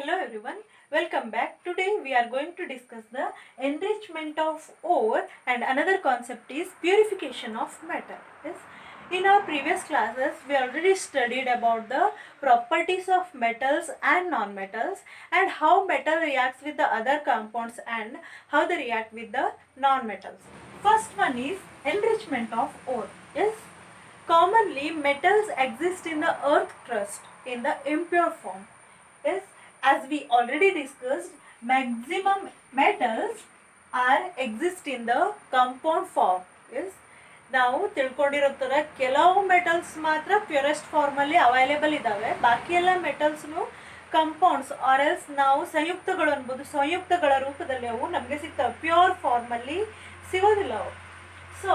Hello everyone, welcome back. Today we are going to discuss the enrichment of ore and another concept is purification of metal. Yes. In our previous classes we already studied about the properties of metals and non-metals and how metal reacts with the other compounds and how they react with the non-metals. First one is enrichment of ore. Yes. Commonly metals exist in the earth crust in the impure form. Yes, as we already discussed, maximum metals are exist in the compound form. Yes, ನಾವು ತಿಳ್ಕೊಂಡಿರೋ ಥರ ಕೆಲವು metals ಮಾತ್ರ purest ಫಾರ್ಮಲ್ಲಿ available ಇದ್ದಾವೆ, ಬಾಕಿ ಎಲ್ಲ ಮೆಟಲ್ಸ್ನು compounds R else ನಾವು ಸಂಯುಕ್ತಗಳು ಅನ್ಬೋದು, ಸಂಯುಕ್ತಗಳ ರೂಪದಲ್ಲಿ ಅವು ನಮಗೆ ಸಿಗ್ತವೆ, ಪ್ಯೂರ್ ಫಾರ್ಮಲ್ಲಿ ಸಿಗೋದಿಲ್ಲ ಅವು. ಸೊ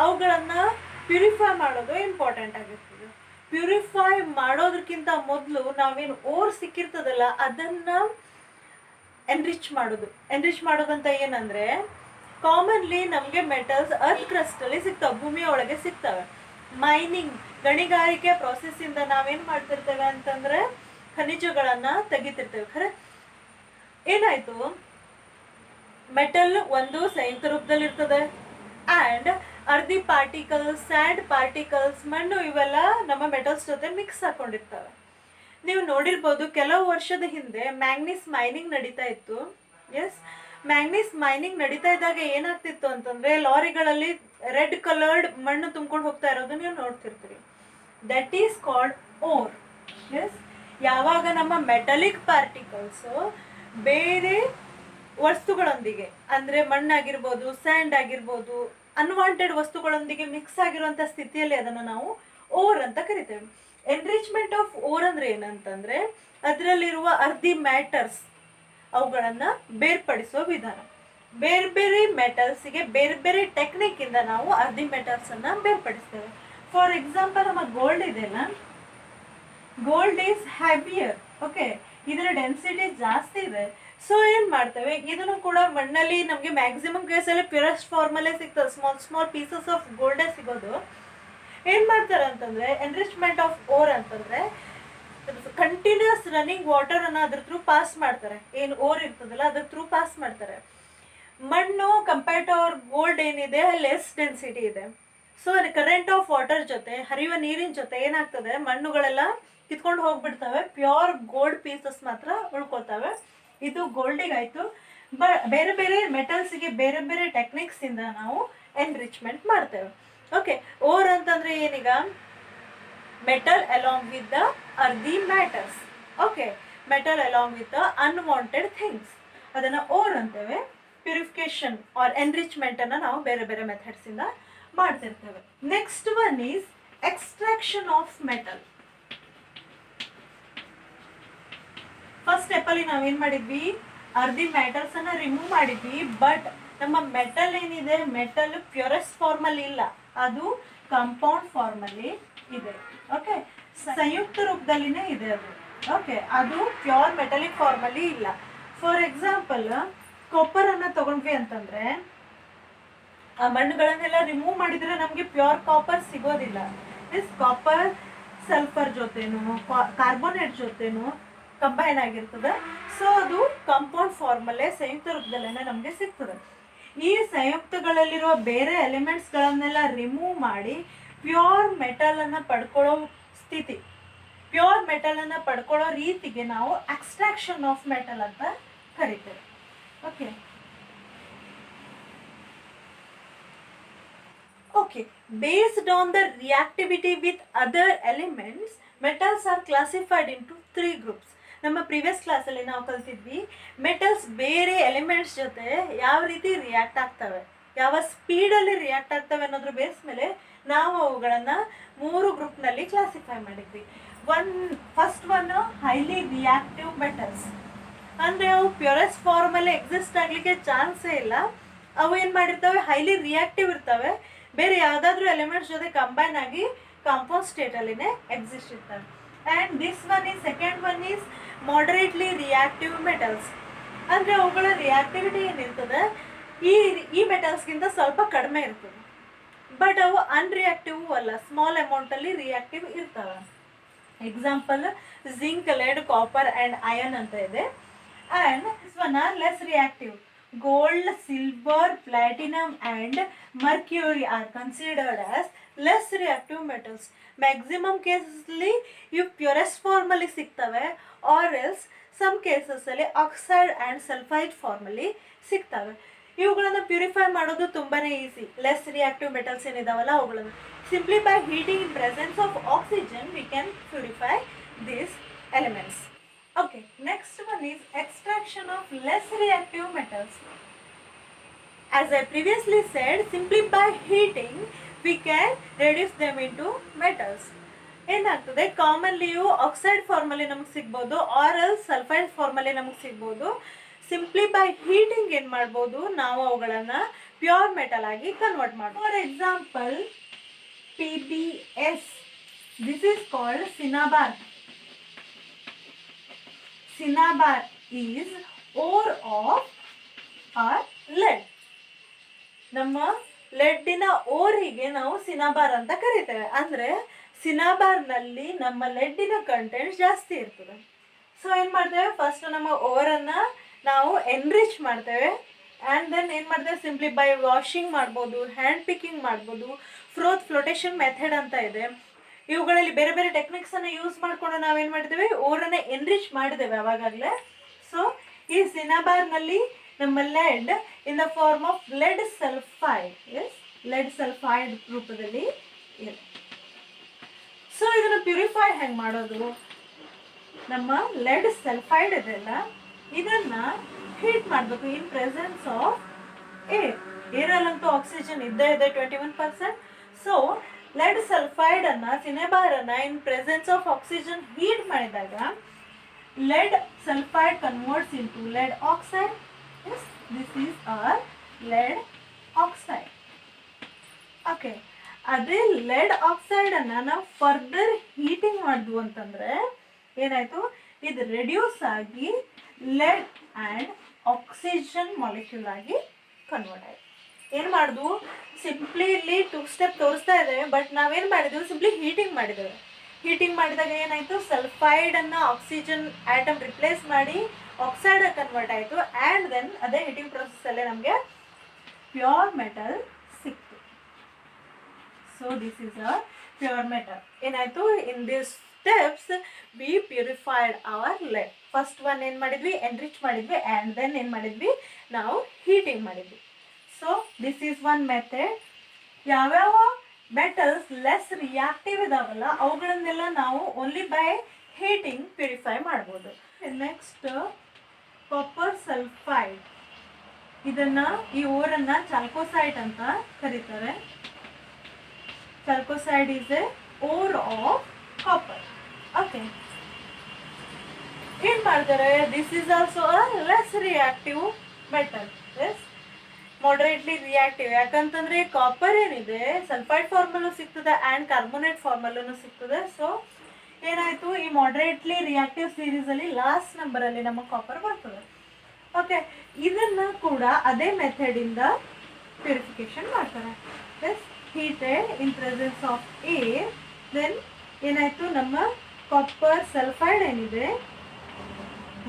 ಅವುಗಳನ್ನು ಪ್ಯೂರಿಫೈ ಮಾಡೋದು ಇಂಪಾರ್ಟೆಂಟ್ ಆಗಿರ್ತದೆ. ಪ್ಯೂರಿಫೈ ಮಾಡೋದಕ್ಕಿಂತ ಮೊದಲು ನಾವೇನು ಓರ್ ಸಿಕ್ಕಿರ್ತದಲ್ಲ ಅದನ್ನು ಎನ್ರಿಚ್ ಮಾಡೋದಂತ ಏನಂದರೆ, ಕಾಮನ್ಲಿ ನಮಗೆ ಮೆಟಲ್ಸ್ ಅರ್ತ್ ಕ್ರಸ್ಟಲ್ಲಿ ಸಿಗ್ತವೆ, ಭೂಮಿಯ ಒಳಗೆ ಸಿಗ್ತವೆ. ಮೈನಿಂಗ್ ಗಣಿಗಾರಿಕೆ ಪ್ರೊಸೆಸ್ಸಿಂದ ನಾವೇನು ಮಾಡ್ತಿರ್ತೇವೆ ಅಂತಂದರೆ ಖನಿಜಗಳನ್ನು ತೆಗಿತಿರ್ತೇವೆ. ಖರೆ ಏನಾಯಿತು, ಮೆಟಲ್ ಒಂದು ಸಂಯುಕ್ತ ರೂಪದಲ್ಲಿರ್ತದೆ ಆ್ಯಂಡ್ ಅರ್ಧಿ ಪಾರ್ಟಿಕಲ್ಸ್, ಸ್ಯಾಂಡ್ ಪಾರ್ಟಿಕಲ್ಸ್, ಮಣ್ಣು ಇವೆಲ್ಲ ನಮ್ಮ ಮೆಟಲ್ಸ್ ಜೊತೆ ಮಿಕ್ಸ್ ಹಾಕೊಂಡಿರ್ತವೆ. ನೀವು ನೋಡಿರ್ಬೋದು ಕೆಲವು ವರ್ಷದ ಹಿಂದೆ ಮ್ಯಾಂಗ್ನೀಸ್ ಮೈನಿಂಗ್ ನಡೀತಾ ಇತ್ತು. ಎಸ್, ಮ್ಯಾಂಗ್ನೀಸ್ ಮೈನಿಂಗ್ ನಡೀತಾ ಇದ್ದಾಗ ಏನಾಗ್ತಿತ್ತು ಅಂತಂದರೆ ಲಾರಿಗಳಲ್ಲಿ ರೆಡ್ ಕಲರ್ಡ್ ಮಣ್ಣು ತುಂಬ್ಕೊಂಡು ಹೋಗ್ತಾ ಇರೋದು ನೀವು ನೋಡ್ತಿರ್ತೀರಿ. That is called ore. Yes, ಯಾವಾಗ ನಮ್ಮ ಮೆಟಲಿಕ್ ಪಾರ್ಟಿಕಲ್ಸು ಬೇರೆ ವಸ್ತುಗಳೊಂದಿಗೆ ಅಂದರೆ ಮಣ್ಣಾಗಿರ್ಬೋದು, ಸ್ಯಾಂಡ್ ಆಗಿರ್ಬೋದು, ಅನ್ವಾಂಟೆಡ್ ವಸ್ತುಗಳೊಂದಿಗೆ ಮಿಕ್ಸ್ ಆಗಿರುವಂಥ ಸ್ಥಿತಿಯಲ್ಲಿ ಅದನ್ನು ನಾವು ಓರ್ ಅಂತ ಕರಿತೇವೆ. ಎನ್ರಿಚ್ಮೆಂಟ್ ಆಫ್ ಓರ್ ಅಂದರೆ ಏನಂತಂದರೆ ಅದರಲ್ಲಿರುವ ಅರ್ಧಿ ಮ್ಯಾಟರ್ಸ್ ಅವುಗಳನ್ನು ಬೇರ್ಪಡಿಸುವ ವಿಧಾನ. ಬೇರೆ ಬೇರೆ ಮೆಟಲ್ಸಿಗೆ ಬೇರೆ ಬೇರೆ ಟೆಕ್ನಿಕ್ಕಿಂದ ನಾವು ಅರ್ಧಿ ಮೆಟಲ್ಸನ್ನು ಬೇರ್ಪಡಿಸ್ತೇವೆ. ಫಾರ್ ಎಕ್ಸಾಂಪಲ್ ನಮ್ಮ ಗೋಲ್ಡ್ ಇದೆಯಲ್ಲ, ಗೋಲ್ಡ್ ಈಸ್ ಹ್ಯಾವಿಯರ್. ಓಕೆ, ಇದರ ಡೆನ್ಸಿಟಿ ಜಾಸ್ತಿ ಇದೆ. ಸೊ ಏನು ಮಾಡ್ತೇವೆ, ಇದನ್ನು ಕೂಡ ಮಣ್ಣಲ್ಲಿ ನಮಗೆ ಮ್ಯಾಕ್ಸಿಮಮ್ ಕೇಸಲ್ಲಿ ಪ್ಯೂರೆಸ್ಟ್ ಫಾರ್ಮಲ್ಲೇ ಸಿಗ್ತದೆ, ಸ್ಮಾಲ್ ಪೀಸಸ್ ಆಫ್ ಗೋಲ್ಡೇ ಸಿಗೋದು. ಏನು ಮಾಡ್ತಾರೆ ಅಂತಂದರೆ ಎನ್ರಿಚ್ಮೆಂಟ್ ಆಫ್ ಓರ್ ಅಂತಂದರೆ ಕಂಟಿನ್ಯೂಸ್ ರನ್ನಿಂಗ್ ವಾಟರನ್ನು ಅದ್ರ ಥ್ರೂ ಪಾಸ್ ಮಾಡ್ತಾರೆ. ಏನು ಓರ್ ಇರ್ತದಲ್ಲ ಅದ್ರ ಥ್ರೂ ಪಾಸ್ ಮಾಡ್ತಾರೆ. ಮಣ್ಣು ಕಂಪೇರ್ಡ್ ಟು ಅವರ್ ಗೋಲ್ಡ್ ಏನಿದೆ ಲೆಸ್ ಡೆನ್ಸಿಟಿ ಇದೆ. ಸೊ ಕರೆಂಟ್ ಆಫ್ ವಾಟರ್ ಜೊತೆ, ಹರಿಯುವ ನೀರಿನ ಜೊತೆ ಏನಾಗ್ತದೆ, ಮಣ್ಣುಗಳೆಲ್ಲ ಕಿತ್ಕೊಂಡು ಹೋಗ್ಬಿಡ್ತವೆ, ಪ್ಯೂರ್ ಗೋಲ್ಡ್ ಪೀಸಸ್ ಮಾತ್ರ ಉಳ್ಕೊಳ್ತವೆ. ಇದು ಗೋಲ್ಡಿಗಾಯಿತು. ಬೇರೆ ಬೇರೆ ಮೆಟಲ್ಸಿಗೆ ಬೇರೆ ಬೇರೆ ಟೆಕ್ನಿಕ್ಸಿಂದ ನಾವು ಎನ್ರಿಚ್ಮೆಂಟ್ ಮಾಡ್ತೇವೆ. ಓಕೆ, ಓರ್ ಅಂತಂದರೆ ಏನೀಗ metal along with the earthy matters. Okay, metal along with the unwanted things, ಅದನ್ನು ಓರ್ ಅಂತೇವೆ. ಪ್ಯೂರಿಫಿಕೇಶನ್ ಆರ್ ಎನ್ರಿಚ್ಮೆಂಟನ್ನು ನಾವು ಬೇರೆ ಬೇರೆ ಮೆಥಡ್ಸಿಂದ ಮಾಡ್ತಿರ್ತೇವೆ. Next one is extraction of metal. First ಸ್ಟೆಪ್ಪಲ್ಲಿ ನಾವೇನು ಮಾಡಿದ್ವಿ, ಅರ್ಧಿ ಮೆಟಲ್ಸನ್ನು ರಿಮೂವ್ ಮಾಡಿದ್ವಿ. ಬಟ್ ನಮ್ಮ ಮೆಟಲ್ ಏನಿದೆ, ಮೆಟಲ್ ಪ್ಯೂರೆಸ್ಟ್ ಫಾರ್ಮಲ್ಲಿ ಇಲ್ಲ, ಅದು ಕಂಪೌಂಡ್ ಫಾರ್ಮಲ್ಲಿ ಇದೆ. ಓಕೆ, ಸಂಯುಕ್ತ ರೂಪದಲ್ಲಿನೇ ಇದೆ ಅದು. ಓಕೆ, ಅದು ಪ್ಯೂರ್ ಮೆಟಲಿಕ್ ಫಾರ್ಮಲ್ಲಿ ಇಲ್ಲ. ಫಾರ್ ಎಕ್ಸಾಂಪಲ್ ಕಾಪರನ್ನು ತಗೊಂಡ್ವಿ ಅಂತಂದರೆ ಆ ಮಣ್ಣುಗಳನ್ನೆಲ್ಲ ರಿಮೂವ್ ಮಾಡಿದರೆ ನಮಗೆ ಪ್ಯೂರ್ ಕಾಪರ್ ಸಿಗೋದಿಲ್ಲ. ದಿಸ್ ಕಾಪರ್ ಸಲ್ಫರ್ ಜೊತೆನೂ ಕಾರ್ಬೋನೇಟ್ ಜೊತೆನೂ ಕಂಬೈನ್ ಆಗಿರ್ತದೆ. ಸೊ ಅದು ಕಾಂಪೌಂಡ್ ಫಾರ್ಮಲ್ಲೇ ಸಂಯುಕ್ತ ರೂಪದಲ್ಲೇ ನಮಗೆ ಸಿಗ್ತದೆ. ಈ ಸಂಯುಕ್ತಗಳಲ್ಲಿರುವ ಬೇರೆ ಎಲಿಮೆಂಟ್ಸ್ಗಳನ್ನೆಲ್ಲ ರಿಮೂವ್ ಮಾಡಿ ಪ್ಯೂರ್ ಮೆಟಲನ್ನು ಪಡ್ಕೊಳ್ಳೋ ಸ್ಥಿತಿ, ಪ್ಯೂರ್ ಮೆಟಲನ್ನು ಪಡ್ಕೊಳ್ಳೋ ರೀತಿಗೆ ನಾವು ಎಕ್ಸ್ಟ್ರಾಕ್ಷನ್ ಆಫ್ ಮೆಟಲ್ ಅಂತ ಕರಿತೇವೆ. Okay okay based on the reactivity with other elements, metals are classified into 3 groups. ನಮ್ಮ ಪ್ರೀವಿಯಸ್ ಕ್ಲಾಸಲ್ಲಿ ನಾವು ಕಲ್ತಿದ್ವಿ ಮೆಟಲ್ಸ್ ಬೇರೆ ಎಲಿಮೆಂಟ್ಸ್ ಜೊತೆ ಯಾವ ರೀತಿ ರಿಯಾಕ್ಟ್ ಆಗ್ತವೆ, ಯಾವ ಸ್ಪೀಡಲ್ಲಿ ರಿಯಾಕ್ಟ್ ಆಗ್ತವೆ ಅನ್ನೋದ್ರ ಬೇಸ್ ಮೇಲೆ ನಾವು ಅವುಗಳನ್ನು 3 ಗ್ರೂಪ್ನಲ್ಲಿ ಕ್ಲಾಸಿಫೈ ಮಾಡಿದ್ವಿ. First one highly reactive metals. ಅಂದರೆ ಅವು ಪ್ಯೂರೆಸ್ಟ್ ಫಾರ್ಮಲ್ಲಿ ಎಕ್ಸಿಸ್ಟ್ ಆಗಲಿಕ್ಕೆ ಚಾನ್ಸೇ ಇಲ್ಲ. ಅವು ಏನು ಮಾಡಿರ್ತವೆ, ಹೈಲಿ ರಿಯಾಕ್ಟಿವ್ ಇರ್ತವೆ, ಬೇರೆ ಯಾವುದಾದ್ರೂ ಎಲಿಮೆಂಟ್ಸ್ ಜೊತೆ ಕಂಬೈನ್ ಆಗಿ ಕಾಂಪೌಂಡ್ ಸ್ಟೇಟಲ್ಲಿನೇ ಎಕ್ಸಿಸ್ಟ್ ಇರ್ತವೆ. And this one is second one is ಮಾಡರೇಟ್ಲಿ reactive metals. ಅಂದರೆ ಅವುಗಳ ರಿಯಾಕ್ಟಿವಿಟಿ ಏನಿರ್ತದೆ ಈ ಮೆಟಲ್ಸ್ಗಿಂತ ಸ್ವಲ್ಪ ಕಡಿಮೆ ಇರ್ತದೆ, ಬಟ್ ಅವು ಅನ್ರಿಯಾಕ್ಟಿವ್ ಅಲ್ಲ, ಸ್ಮಾಲ್ ಅಮೌಂಟಲ್ಲಿ ರಿಯಾಕ್ಟಿವ್ ಇರ್ತವೆ. Example zinc, lead, copper and iron ಅಂತ ಇದೆ. And this one are less reactive. Gold, silver, platinum and mercury are considered as less reactive metals. Maximum cases ಇವು ಪ್ಯೂರೆಸ್ಟ್ ಫಾರ್ಮಲ್ಲಿ ಸಿಗ್ತವೆ, ಆರ್ ಎಲ್ಸ್ ಸಮ್ ಕೇಸಸ್ಸಲ್ಲಿ oxide and sulphide ಫಾರ್ಮಲ್ಲಿ ಸಿಗ್ತವೆ. ಇವುಗಳನ್ನು purify ಮಾಡೋದು ತುಂಬಾ ಈಸಿ. ಲೆಸ್ ರಿಯಾಕ್ಟಿವ್ ಮೆಟಲ್ಸ್ ಏನಿದಾವಲ್ಲ ಅವುಗಳನ್ನು simply by heating in presence of oxygen we can purify these elements. Okay, next one is extraction of less reactive metals. As I previously said, simply by heating we can reduce them into metals. ಏನಾಗ್ತದೆ, commonly ಇವು oxide ಫಾರ್ಮಲ್ಲಿ ನಮಗೆ ಸಿಗ್ಬೋದು, R else sulphide ಫಾರ್ಮಲ್ಲಿ ನಮಗೆ ಸಿಗ್ಬೋದು. Simply by heating ಏನು ಮಾಡ್ಬೋದು, ನಾವು ಅವುಗಳನ್ನು ಪ್ಯೂರ್ ಮೆಟಲ್ ಆಗಿ ಕನ್ವರ್ಟ್ ಮಾಡ್ಬೋದು. For example PbS, this is called cinnabar. Cinnabar is ore of our lead. ನಮ್ಮ ಲೆಡ್ಡಿನ ಓರಿಗೆ ನಾವು ಸಿನಾಬಾರ್ ಅಂತ ಕರಿತೇವೆ. ಅಂದರೆ ಸಿನಾಬಾರ್ನಲ್ಲಿ ನಮ್ಮ ಲೆಡ್ಡಿನ ಕಂಟೆಂಟ್ ಜಾಸ್ತಿ ಇರ್ತದೆ. ಸೊ ಏನು ಮಾಡ್ತೇವೆ, ಫಸ್ಟ್ ನಮ್ಮ ಓರನ್ನು ನಾವು ಎನ್ರಿಚ್ ಮಾಡ್ತೇವೆ. ಆ್ಯಂಡ್ ದೆನ್ ಏನು ಮಾಡ್ತೇವೆ, ಸಿಂಪ್ಲಿ ಬೈ ವಾಷಿಂಗ್ ಮಾಡ್ಬೋದು, ಹ್ಯಾಂಡ್ ಪಿಕ್ಕಿಂಗ್ ಮಾಡ್ಬೋದು, ಫ್ಲೋಟೇಷನ್ ಮೆಥಡ್ ಅಂತ ಇದೆ. ಇವುಗಳಲ್ಲಿ ಬೇರೆ ಬೇರೆ ಟೆಕ್ನಿಕ್ಸನ್ನು ಯೂಸ್ ಮಾಡಿಕೊಂಡು ನಾವೇನು ಮಾಡಿದ್ದೇವೆ, ಓರನ್ನು ಎನ್ರಿಚ್ ಮಾಡಿದ್ದೇವೆ ಅವಾಗಲೇ. ಸೊ ಈ ಸಿನಾಬಾರ್ನಲ್ಲಿ ನಮ್ಮ lead in the form of lead sulphide, lead sulphide ರೂಪದಲ್ಲಿ ಇದೆ. ಸೊ ಇದನ್ನು ಪ್ಯೂರಿಫೈ ಹೆಂಗೆ ಮಾಡೋದು, ನಮ್ಮ ಲೆಡ್ ಸಲ್ಫೈಡ್ ಇದೆಲ್ಲ ಇದನ್ನು ಹೀಟ್ ಮಾಡಬೇಕು ಇನ್ ಪ್ರೆಸೆನ್ಸ್ ಆಫ್ ಏರ್. ಏರಲ್ಲಂತೂ ಆಕ್ಸಿಜನ್ ಇದ್ದೇ ಇದೆ 21%. ಸೊ ಲೆಡ್ ಸಲ್ಫೈಡ್ ಅನ್ನ, ಸಿನೆಬಾರನ್ನು in presence of oxygen heat ಮಾಡಿದಾಗ lead sulphide converts into lead oxide. This is our lead oxide. Okay, ಅದೇ ಲೆಡ್ ಆಕ್ಸೈಡನ್ನು ನಾವು ಫರ್ದರ್ ಹೀಟಿಂಗ್ ಮಾಡಿದ್ವು ಅಂತಂದರೆ ಏನಾಯಿತು, ಇದು ರೆಡ್ಯೂಸ್ ಆಗಿ ಲೆಡ್ ಆ್ಯಂಡ್ ಆಕ್ಸಿಜನ್ ಮಾಲಿಕ್ಯೂಲ್ ಆಗಿ ಕನ್ವರ್ಟ್ ಆಯಿತು. ಏನು ಮಾಡಿದ್ವು, ಸಿಂಪ್ಲಿ ಇಲ್ಲಿ 2 ಸ್ಟೆಪ್ ತೋರಿಸ್ತಾ ಇದ್ದೇವೆ, ಬಟ್ ನಾವೇನು ಮಾಡಿದ್ವಿ, ಸಿಂಪ್ಲಿ ಹೀಟಿಂಗ್ ಮಾಡಿದ್ದೇವೆ. ಹೀಟಿಂಗ್ ಮಾಡಿದಾಗ ಏನಾಯಿತು, ಸಲ್ಫೈಡನ್ನು ಆಕ್ಸಿಜನ್ ಆಟಮ್ ರಿಪ್ಲೇಸ್ ಮಾಡಿ ಆಕ್ಸೈಡ್ ಕನ್ವರ್ಟ್ ಆಯಿತು. ಆ್ಯಂಡ್ ದೆನ್ ಅದೇ ಹೀಟಿಂಗ್ ಪ್ರೊಸೆಸ್ಸಲ್ಲೇ ನಮಗೆ ಪ್ಯೂರ್ ಮೆಟಲ್ ಸಿಕ್ತು. So this is a pure metal. ಏನಾಯಿತು, in this steps we purified our lead. First one ಏನು ಮಾಡಿದ್ವಿ, ಎನ್ರಿಚ್ ಮಾಡಿದ್ವಿ. ಆ್ಯಂಡ್ ದೆನ್ ಏನು ಮಾಡಿದ್ವಿ, ನಾವು ಹೀಟಿಂಗ್ ಮಾಡಿದ್ವಿ. So this is one method. ಯಾವ್ಯಾವ ಮೆಟಲ್ಸ್ ಲೆಸ್ ರಿಯಾಕ್ಟಿವ್ ಇದಾವಲ್ಲ ಅವುಗಳನ್ನೆಲ್ಲ ನಾವು ಓನ್ಲಿ ಬೈ ಹೀಟಿಂಗ್ ಪ್ಯೂರಿಫೈ ಮಾಡ್ಬೋದು. Next copper sulphide. ಇದನ್ನು, ಈ ಓರನ್ನು ಚಾಲ್ಕೋಸೈಡ್ ಅಂತ ಕರೀತಾರೆ. Chalcocite is a ore of copper. Okay, ಏನು ಮಾಡ್ತಾರೆ, this is also a less reactive metal. Yes, moderately reactive. ಯಾಕಂತಂದರೆ ಕಾಪರ್ ಏನಿದೆ ಸಲ್ಫೈಡ್ ಫಾರ್ಮಲ್ಲೂ ಸಿಗ್ತದೆ ಆ್ಯಂಡ್ ಕಾರ್ಬೋನೇಟ್ ಫಾರ್ಮಲ್ಲೂ ಸಿಗ್ತದೆ. ಸೊ ಏನಾಯಿತು, ಈ ಮಾಡ್ರೇಟ್ಲಿ ರಿಯಾಕ್ಟಿವ್ ಸೀರೀಸಲ್ಲಿ ಲಾಸ್ಟ್ ನಂಬರಲ್ಲಿ ನಮ್ಮ ಕಾಪರ್ ಬರ್ತದೆ. ಓಕೆ, ಇದನ್ನು ಕೂಡ ಅದೇ ಮೆಥಡಿಂದ ಪ್ಯೂರಿಫಿಕೇಶನ್ ಮಾಡ್ತಾರೆ. Yes, heated in presence of air. Then ಏನಾಯಿತು, ನಮ್ಮ ಕಾಪರ್ ಸಲ್ಫೈಡ್ ಏನಿದೆ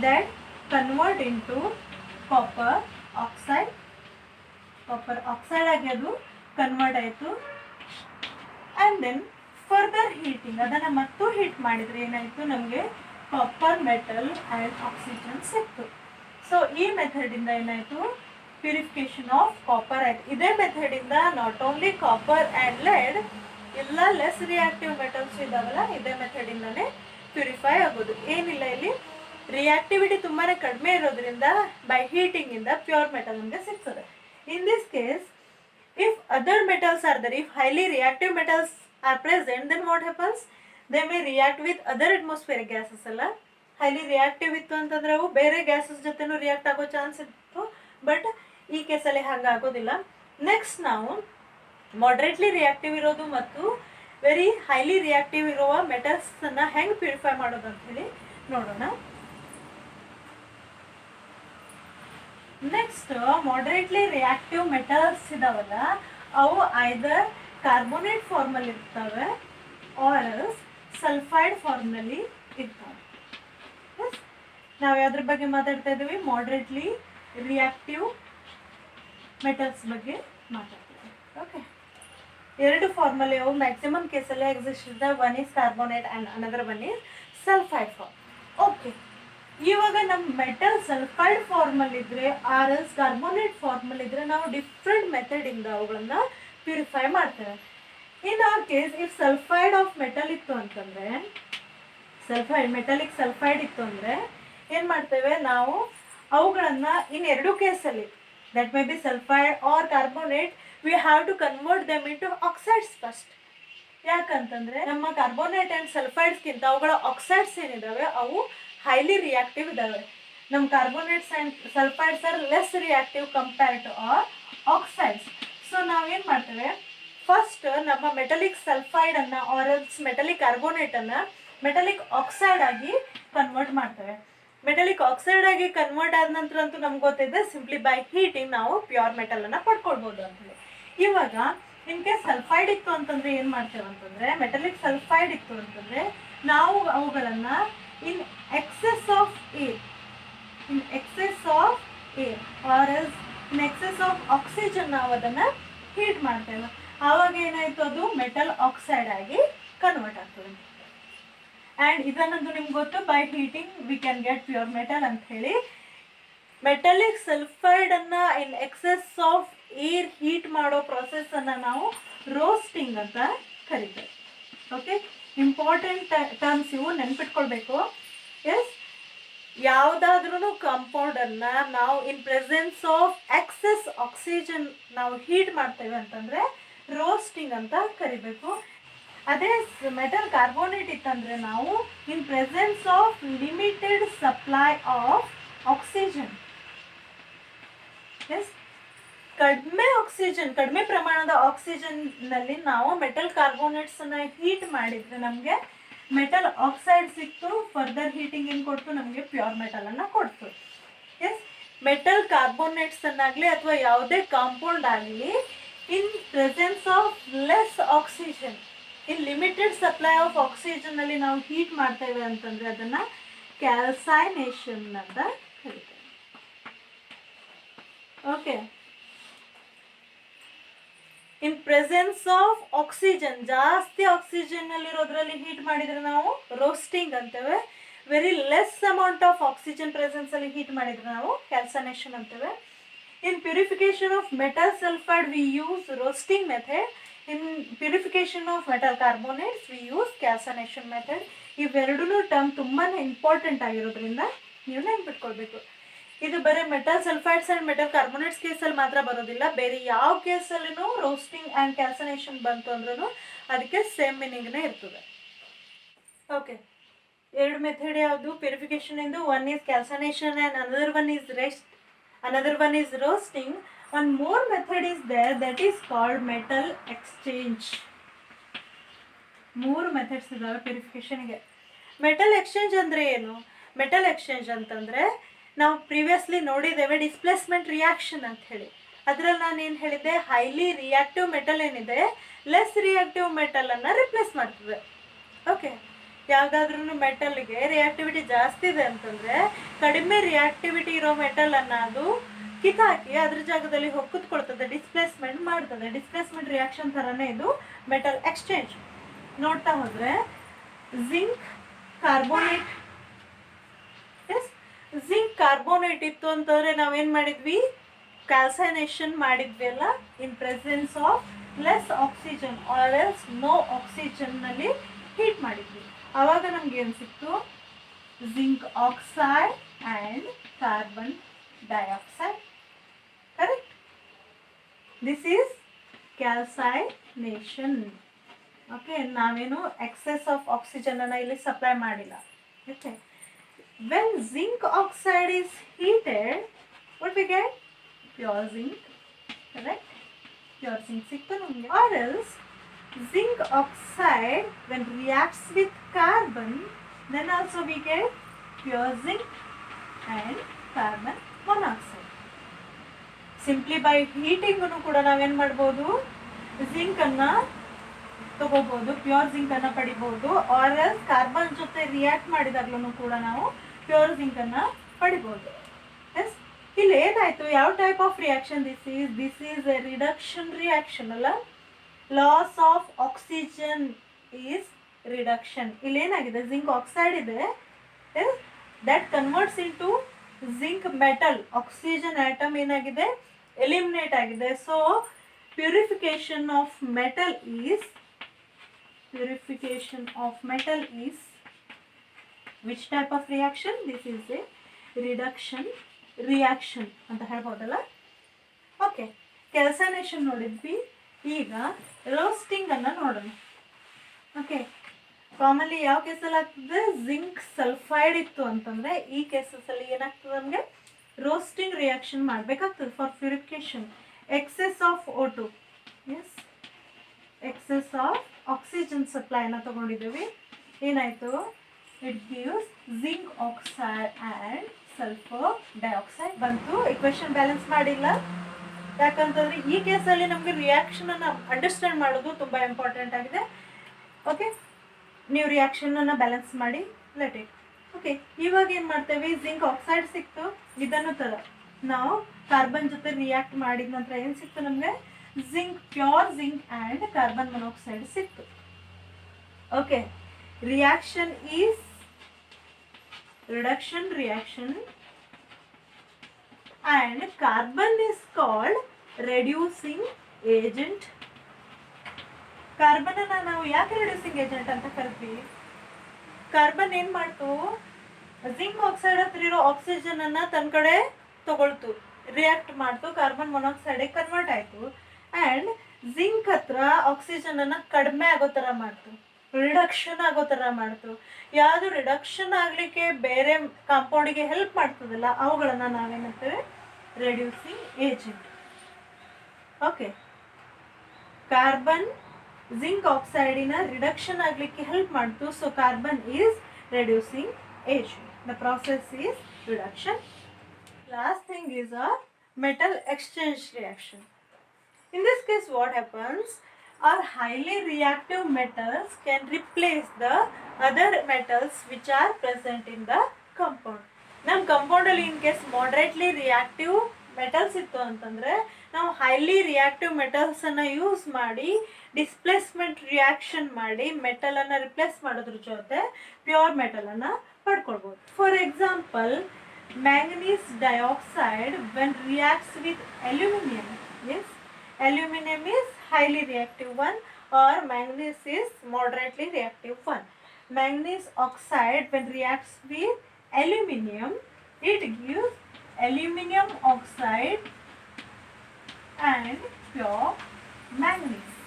that convert into copper oxide. Copper oxide ಆಗಿ ಅದು ಕನ್ವರ್ಟ್ ಆಯಿತು. ಆ್ಯಂಡ್ ದೆನ್ ಫರ್ದರ್ ಹೀಟಿಂಗ್, ಅದನ್ನು ಮತ್ತು ಹೀಟ್ ಮಾಡಿದರೆ ಏನಾಯಿತು, ನಮಗೆ ಕಾಪರ್ ಮೆಟಲ್ ಆ್ಯಂಡ್ ಆಕ್ಸಿಜನ್ ಸಿಕ್ತು. ಸೊ ಈ ಮೆಥಡಿಂದ ಏನಾಯಿತು, ಪ್ಯೂರಿಫಿಕೇಶನ್ ಆಫ್ ಕಾಪರ್ ಆಯಿತು. ಇದೇ ಮೆಥಡಿಂದ not only copper and lead, ಎಲ್ಲ ಲೆಸ್ ರಿಯಾಕ್ಟಿವ್ ಮೆಟಲ್ಸ್ ಇದಾವಲ್ಲ ಇದೇ ಮೆಥಡಿಂದನೇ ಪ್ಯೂರಿಫೈ ಆಗೋದು. ಏನಿಲ್ಲ, ಇಲ್ಲಿ ರಿಯಾಕ್ಟಿವಿಟಿ ತುಂಬಾ ಕಡಿಮೆ ಇರೋದ್ರಿಂದ ಬೈ ಹೀಟಿಂಗಿಂದ ಪ್ಯೂರ್ ಮೆಟಲ್ ನಮಗೆ ಸಿಗ್ತದೆ. In this case, if other metals are there, if highly reactive metals are present, then what happens, they may react with other atmospheric gases. ಅಲ್ಲ, ಹೈಲಿ ರಿಯಾಕ್ಟಿವ್ ಇತ್ತು ಅಂತಂದ್ರೆ ಅವು ಬೇರೆ ಗ್ಯಾಸಸ್ ಜೊತೆನೂ ರಿಯಾಕ್ಟ್ ಆಗೋ chance ಇತ್ತು. ಬಟ್ ಈ ಕೇಸಲ್ಲಿ ಹಂಗೆ ಆಗೋದಿಲ್ಲ. ನೆಕ್ಸ್ಟ್ ನಾವು ಮಾಡ್ರೇಟ್ಲಿ ರಿಯಾಕ್ಟಿವ್ ಇರೋದು ಮತ್ತು ವೆರಿ ಹೈಲಿ ರಿಯಾಕ್ಟಿವ್ ಇರುವ ಮೆಟಲ್ಸನ್ನು ಹೆಂಗೆ ಪ್ಯೂರಿಫೈ ಮಾಡೋದು ಅಂಥೇಳಿ ನೋಡೋಣ. ನೆಕ್ಸ್ಟ್, ಮಾಡ್ರೇಟ್ಲಿ ರಿಯಾಕ್ಟಿವ್ ಮೆಟಲ್ಸ್ ಇದಾವಲ್ಲ ಅವು ಐದರ್ ಕಾರ್ಬೋನೇಟ್ ಫಾರ್ಮಲ್ಲಿ ಇರ್ತವೆ ಆರ್ ಎಲ್ಸ್ ಸಲ್ಫೈಡ್ ಫಾರ್ಮ್ನಲ್ಲಿ ಇರ್ತವೆ. ನಾವು ಯಾವ್ದ್ರ ಬಗ್ಗೆ ಮಾತಾಡ್ತಾ ಇದ್ದೀವಿ? ಮಾಡರೇಟ್ಲಿ ರಿಯಾಕ್ಟಿವ್ ಮೆಟಲ್ಸ್ ಬಗ್ಗೆ ಮಾತಾಡ್ತೀವಿ. ಓಕೆ, ಎರಡು ಫಾರ್ಮಲ್ಲಿ ಅವು ಮ್ಯಾಕ್ಸಿಮಮ್ ಕೇಸಲ್ಲಿ ಎಕ್ಸಿಸ್ಟ್ ಇದೆ. One is carbonate and another one is sulphide form. Okay, ಇವಾಗ ನಮ್ಮ ಮೆಟಲ್ ಸಲ್ಫೈಡ್ ಫಾರ್ಮಲ್ಲಿ ಇದ್ರೆ ಆರ್ ಎಲ್ಸ್ ಕಾರ್ಬೋನೇಟ್ ಫಾರ್ಮಲ್ಲಿ ಇದ್ರೆ ನಾವು ಡಿಫ್ರೆಂಟ್ ಮೆಥಡಿಂದ ಅವುಗಳನ್ನ ಪ್ಯೂರಿಫೈ ಮಾಡ್ತೇವೆ. In our case if sulphide of metal ಇತ್ತು ಅಂತಂದರೆ, ಮೆಟಲಿಕ್ ಸಲ್ಫೈಡ್ ಇತ್ತು ಅಂದರೆ ಏನು ಮಾಡ್ತೇವೆ ನಾವು? ಅವುಗಳನ್ನು ಇನ್ ಎರಡು ಕೇಸಲ್ಲಿ, that may be sulphide or carbonate, we have to convert them into oxides first. ಯಾಕಂತಂದರೆ ನಮ್ಮ ಕಾರ್ಬೋನೇಟ್ ಆ್ಯಂಡ್ ಸಲ್ಫೈಡ್ಸ್ಗಿಂತ ಅವುಗಳ ಆಕ್ಸೈಡ್ಸ್ ಏನಿದ್ದಾವೆ ಅವು ಹೈಲಿ ರಿಯಾಕ್ಟಿವ್ ಇದ್ದಾವೆ. ನಮ್ಮ carbonates and sulphides are less reactive compare to our oxides. So ನಾವೇನು ಮಾಡ್ತೇವೆ? ಫಸ್ಟ್ ನಮ್ಮ metallic ಸಲ್ಫೈಡನ್ನು ಆರ್ ಎಲ್ಸ್ ಮೆಟಲಿಕ್ ಕಾರ್ಬೋನೇಟನ್ನು ಮೆಟಲಿಕ್ ಆಕ್ಸೈಡ್ ಆಗಿ ಕನ್ವರ್ಟ್ ಮಾಡ್ತೇವೆ. ಮೆಟಲಿಕ್ ಆಕ್ಸೈಡ್ ಆಗಿ ಕನ್ವರ್ಟ್ ಆದ ನಂತರ ಅಂತೂ ನಮ್ಗೆ ಗೊತ್ತಿದೆ, ಸಿಂಪ್ಲಿ ಬೈ ಹೀಟಿಂಗ್ ನಾವು ಪ್ಯೂರ್ ಮೆಟಲನ್ನು ಪಡ್ಕೊಳ್ಬೋದು ಅಂತೇಳಿ. ಇವಾಗ ಇನ್ ಕೇಸ್ ಸಲ್ಫೈಡ್ ಇತ್ತು ಅಂತಂದರೆ ಏನು ಮಾಡ್ತೇವೆ ಅಂತಂದರೆ, ಮೆಟಲಿಕ್ ಸಲ್ಫೈಡ್ ಇತ್ತು ಅಂತಂದರೆ ನಾವು ಅವುಗಳನ್ನು in excess of air or else in excess of oxygen ನಾವು ಅದನ್ನು ಹೀಟ್ ಮಾಡ್ತೇವೆ. ಆವಾಗ ಏನಾಯಿತು? ಅದು ಮೆಟಲ್ ಆಕ್ಸೈಡ್ ಆಗಿ ಕನ್ವರ್ಟ್ ಆಗ್ತದೆ. ಆ್ಯಂಡ್ ಇದನ್ನಂತೂ ನಿಮ್ಗೆ ಗೊತ್ತು, by heating we can get pure metal ಅಂತ ಹೇಳಿ. ಮೆಟಲಿಕ್ ಸಲ್ಫೈಡನ್ನು in excess of air heat ಮಾಡೋ ಪ್ರೊಸೆಸ್ಸನ್ನು ನಾವು ರೋಸ್ಟಿಂಗ್ ಅಂತ ಕರಿತೇವೆ. ಓಕೆ, ಇಂಪಾರ್ಟೆಂಟ್ ಟರ್ಮ್ಸ್ ಇವು, ನೆನ್ಪಿಟ್ಕೊಳ್ಬೇಕು. ಎಸ್, ಯಾವುದಾದ್ರೂ ಕಾಂಪೌಂಡನ್ನು ನಾವು in presence of excess oxygen ನಾವು ಹೀಟ್ ಮಾಡ್ತೇವೆ ಅಂತಂದರೆ ರೋಸ್ಟಿಂಗ್ ಅಂತ ಕರಿಬೇಕು. ಅದೇ ಮೆಟಲ್ ಕಾರ್ಬೋನೇಟ್ ಇತ್ತಂದರೆ ನಾವು in presence of limited supply of oxygen, yes, ಕಡಿಮೆ ಪ್ರಮಾಣದ ಆಕ್ಸಿಜನ್ನಲ್ಲಿ ನಾವು ಮೆಟಲ್ ಕಾರ್ಬೋನೇಟ್ಸನ್ನು ಹೀಟ್ ಮಾಡಿದರೆ ನಮಗೆ ಮೆಟಲ್ ಆಕ್ಸೈಡ್ ಸಿಕ್ತು. ಫರ್ದರ್ ಹೀಟಿಂಗ್ ಏನು ಕೊಡ್ತು? ನಮಗೆ ಪ್ಯೂರ್ ಮೆಟಲನ್ನು ಕೊಡ್ತು. ಎಸ್, ಮೆಟಲ್ ಕಾರ್ಬೋನೇಟ್ಸನ್ನಾಗಲಿ ಅಥವಾ ಯಾವುದೇ ಕಾಂಪೌಂಡ್ ಆಗಲಿ in presence of less oxygen, in limited supply of ಆಕ್ಸಿಜನ್ನಲ್ಲಿ ನಾವು ಹೀಟ್ ಮಾಡ್ತೇವೆ ಅಂತಂದರೆ ಅದನ್ನು ಕ್ಯಾಲ್ಸೈನೇಷನ್ ಅಂತ ಕರೀತೇವೆ. Okay, in presence of oxygen, ಜಾಸ್ತಿ ಆಕ್ಸಿಜನ್ನಲ್ಲಿರೋದ್ರಲ್ಲಿ ಹೀಟ್ ಮಾಡಿದರೆ ನಾವು ರೋಸ್ಟಿಂಗ್ ಅಂತೇವೆ. Very less amount of oxygen ಪ್ರೆಸೆನ್ಸಲ್ಲಿ ಹೀಟ್ ಮಾಡಿದರೆ ನಾವು ಕ್ಯಾಲ್ಸನೇಷನ್ ಅಂತೇವೆ. In purification of metal sulphide we use roasting method. In purification of metal carbonates we use calcination method. ಇವೆರಡೂ ಟರ್ಮ್ ತುಂಬಾ ಇಂಪಾರ್ಟೆಂಟ್ ಆಗಿರೋದ್ರಿಂದ ನೀವು ನೆನ್ಪಿಟ್ಕೊಳ್ಬೇಕು. ಇದು ಬರೀ metal sulphides and metal carbonates ಕೇಸಲ್ಲಿ ಮಾತ್ರ ಬರೋದಿಲ್ಲ, ಬೇರೆ ಯಾವ ಕೇಸಲ್ಲೂ ರೋಸ್ಟಿಂಗ್ ಆ್ಯಂಡ್ ಕ್ಯಾಲ್ಸನೇಷನ್ ಬಂತು ಅಂದ್ರೂ ಅದಕ್ಕೆ ಸೇಮ್ ಮೀನಿಂಗ್ನೇ ಇರ್ತದೆ. ಓಕೆ, ಎರಡು ಮೆಥಡ್ ಯಾವುದು ಪ್ಯೂರಿಫಿಕೇಶನ್ ಎಂದು? One is calcination and another one is roasting. One more method is there, that is called metal exchange. ಮೂರು ಮೆಥಡ್ಸ್ ಇದಾವೆ ಪ್ಯೂರಿಫಿಕೇಶನ್ಗೆ. ಮೆಟಲ್ ಎಕ್ಸ್ಚೇಂಜ್ ಅಂದರೆ ಏನು? ಮೆಟಲ್ ಎಕ್ಸ್ಚೇಂಜ್ ಅಂತಂದರೆ ನಾವು ಪ್ರೀವಿಯಸ್ಲಿ ನೋಡಿದ್ದೇವೆ ಡಿಸ್ಪ್ಲೇಸ್ಮೆಂಟ್ ರಿಯಾಕ್ಷನ್ ಅಂತ ಹೇಳಿ. ಅದರಲ್ಲಿ ನಾನು ಏನು ಹೇಳಿದ್ದೆ? ಹೈಲಿ ರಿಯಾಕ್ಟಿವ್ ಮೆಟಲ್ ಏನಿದೆ ಲೆಸ್ ರಿಯಾಕ್ಟಿವ್ ಮೆಟಲನ್ನು ರಿಪ್ಲೇಸ್ ಮಾಡ್ತದೆ. ಓಕೆ, ಯಾವುದಾದ್ರೂ ಮೆಟಲ್ಗೆ ರಿಯಾಕ್ಟಿವಿಟಿ ಜಾಸ್ತಿ ಇದೆ ಅಂತಂದರೆ ಕಡಿಮೆ ರಿಯಾಕ್ಟಿವಿಟಿ ಇರೋ ಮೆಟಲನ್ನು ಅದು ಕಿತ್ತಾಕಿ ಅದ್ರ ಜಾಗದಲ್ಲಿ ಹೋಗಿ ಕೂತ್ಕೊಳ್ತದೆ, ಡಿಸ್ಪ್ಲೇಸ್ಮೆಂಟ್ ಮಾಡ್ತದೆ. ಡಿಸ್ಪ್ಲೇಸ್ಮೆಂಟ್ ರಿಯಾಕ್ಷನ್ ಥರನೇ ಇದು ಮೆಟಲ್ ಎಕ್ಸ್ಚೇಂಜ್. ನೋಡ್ತಾ ಹೋದರೆ zinc carbonate, yes, zinc carbonate ಇತ್ತು ಅಂತಂದರೆ ನಾವೇನು ಮಾಡಿದ್ವಿ? ಕ್ಯಾಲ್ಸೈನೇಷನ್ ಮಾಡಿದ್ವಿ ಅಲ್ಲ, in presence of less oxygen or else no ಆಕ್ಸಿಜನ್ನಲ್ಲಿ ಹೀಟ್ ಮಾಡಿದ್ವಿ. ಆವಾಗ ನಮ್ಗೆ ಏನು ಸಿಕ್ತು? Zinc oxide and carbon dioxide. Correct? This is calcination. Okay, ನಾವೇನು ಎಕ್ಸೆಸ್ ಆಫ್ ಆಕ್ಸಿಜನನ್ನು ಇಲ್ಲಿ ಸಪ್ಲೈ ಮಾಡಿಲ್ಲ. Okay, when zinc oxide is heated what we get? Pure zinc. Correct? Pure zinc ಸಿಕ್ತು ನಮಗೆ. Or else zinc oxide when reacts with carbon, then also we get pure zinc and carbon monoxide. Simply by heating ಕೂಡ ನಾವೇನು ಮಾಡ್ಬೋದು? ಜಿಂಕನ್ನು ತಗೋಬಹುದು, pure zinc ಅನ್ನ ಪಡಿಬಹುದು. R else carbon ಜೊತೆ react ಮಾಡಿದಾಗ್ಲೂ ಕೂಡ ನಾವು ಪ್ಯೂರ್ ಜಿಂಕ್ ಅನ್ನ ಪಡಿಬಹುದು. ಎಸ್, ಇಲ್ಲಿ ಏನಾಯ್ತು, ಯಾವ type of reaction this is a reduction reaction ಅಲ್ಲ. Loss of oxygen is reduction. ಇಲ್ಲಿ ಏನಾಗಿದೆ, ಜಿಂಕ್ ಆಕ್ಸೈಡ್ ಇದೆ, that converts into zinc metal. Oxygen atom ಏನಾಗಿದೆ, ಎಲಿಮಿನೇಟ್ ಆಗಿದೆ. So purification of metal is which type of reaction? This is a reduction reaction ಅಂತ ಹೇಳ್ಬೋದಲ್ಲ. Okay, calcination ನೋಡಿದ್ವಿ. ಈಗ roasting ಅನ್ನ ನೋಡೋಣ. ಓಕೆ, ಕಾಮನ್ಲಿ ಯಾವ ಕೇಸಲ್ಲಿ ಆಗ್ತದೆ, ಜಿಂಕ್ ಸಲ್ಫೈಡ್ ಇತ್ತು ಅಂತಂದ್ರೆ ಈ ಕೇಸಸ್ ಅಲ್ಲಿ ಏನಾಗ್ತದೆ, ನಮಗೆ ರೋಸ್ಟಿಂಗ್ ರಿಯಾಕ್ಷನ್ ಮಾಡಬೇಕಾಗ್ತದೆ for purification. excess of O2, yes, excess of oxygen supply ನ ತಗೊಂಡಿದ್ದೀವಿ. ಏನಾಯ್ತು, it gives zinc oxide and sulfur dioxide ಬಂತು. ಇಕ್ವೇಶನ್ ಬ್ಯಾಲೆನ್ಸ್ ಮಾಡಿಲ್ಲ, ಯಾಕಂತಂದ್ರೆ ಈ ಕೇಸಲ್ಲಿ ನಮಗೆ ರಿಯಾಕ್ಷನ್ ಅನ್ನ ಅಂಡರ್ಸ್ಟ್ಯಾಂಡ್ ಮಾಡೋದು ತುಂಬಾ ಇಂಪಾರ್ಟೆಂಟ್ ಆಗಿದೆ. ಓಕೆ, ನೀವು ರಿಯಾಕ್ಷನ್ ಅನ್ನ ಬ್ಯಾಲೆನ್ಸ್ ಮಾಡಿ ಲೆಟ್ ಇಟ್. ಓಕೆ, ಇವಾಗ ಏನ್ ಮಾಡ್ತೇವೆ, ಜಿಂಕ್ ಆಕ್ಸೈಡ್ ಸಿಕ್ತು. ಇದನ್ನು ತರ ನಾವು ಕಾರ್ಬನ್ ಜೊತೆ ರಿಯಾಕ್ಟ್ ಮಾಡಿದ ನಂತರ ಏನು ಸಿಕ್ತು ನಮಗೆ, zinc, pure zinc and carbon monoxide ಸಿಕ್ತು. Okay, reaction is reduction reaction and carbon is called reducing agent. Carbon ಅನ್ನ ನಾವು ಯಾಕೆ ರೆಡ್ಯೂಸಿಂಗ್ ಏಜೆಂಟ್ ಅಂತ ಕರಿತೀವಿ, ಕಾರ್ಬನ್ ಏನ್ ಮಾಡ್ತು, ಜಿಂಕ್ ಆಕ್ಸೈಡ್ ಹತ್ರ ಇರೋ ಆಕ್ಸಿಜನ್ ಅನ್ನ ತನ್ನ ಕಡೆ ತಗೊಳ್ತು, ರಿಯಾಕ್ಟ್ ಮಾಡ್ತು, ಕಾರ್ಬನ್ ಮೊನಾಕ್ಸೈಡ್ ಕನ್ವರ್ಟ್ ಆಯ್ತು. ಅಂಡ್ ಜಿಂಕ್ ಹತ್ರ ಆಕ್ಸಿಜನ್ ಅನ್ನ ಕಡಿಮೆ ಆಗೋ ತರ ಮಾಡ್ತು, ರಿಡಕ್ಷನ್ ಆಗೋ ತರ ಮಾಡ್ತು. ಯಾವುದು ರಿಡಕ್ಷನ್ ಆಗ್ಲಿಕ್ಕೆ ಬೇರೆ ಕಾಂಪೌಂಡಿಗೆ ಹೆಲ್ಪ್ ಮಾಡ್ತದಲ್ಲ, ಅವುಗಳನ್ನ ನಾವೇನಂತೇವೆ, reducing agent. Okay, carbon zinc ಆಕ್ಸೈಡಿನ ರಿಡಕ್ಷನ್ ಆಗ್ಲಿಕ್ಕೆ ಹೆಲ್ಪ್ ಮಾಡ್ತು. So carbon is reducing agent. The process is reduction. Last thing is a metal exchange reaction. In this case what happens, our highly reactive metals can replace the other metals which are present in the compound. Nam compound alli in case moderately reactive metals ittu antandre ನಾವು highly reactive metals ಅನ್ನ use ಮಾಡಿ displacement reaction ಮಾಡಿ metal ಅನ್ನ replace ಮಾಡೋದ್ರ ಜೊತೆ pure metal ಅನ್ನ ಪಡ್ಕೊಳ್ಬಹುದು. For example, manganese dioxide when reacts with aluminum, yes, aluminum is highly reactive one or manganese is moderately reactive one. Manganese oxide when reacts with aluminum, it gives aluminum oxide and pure manganese.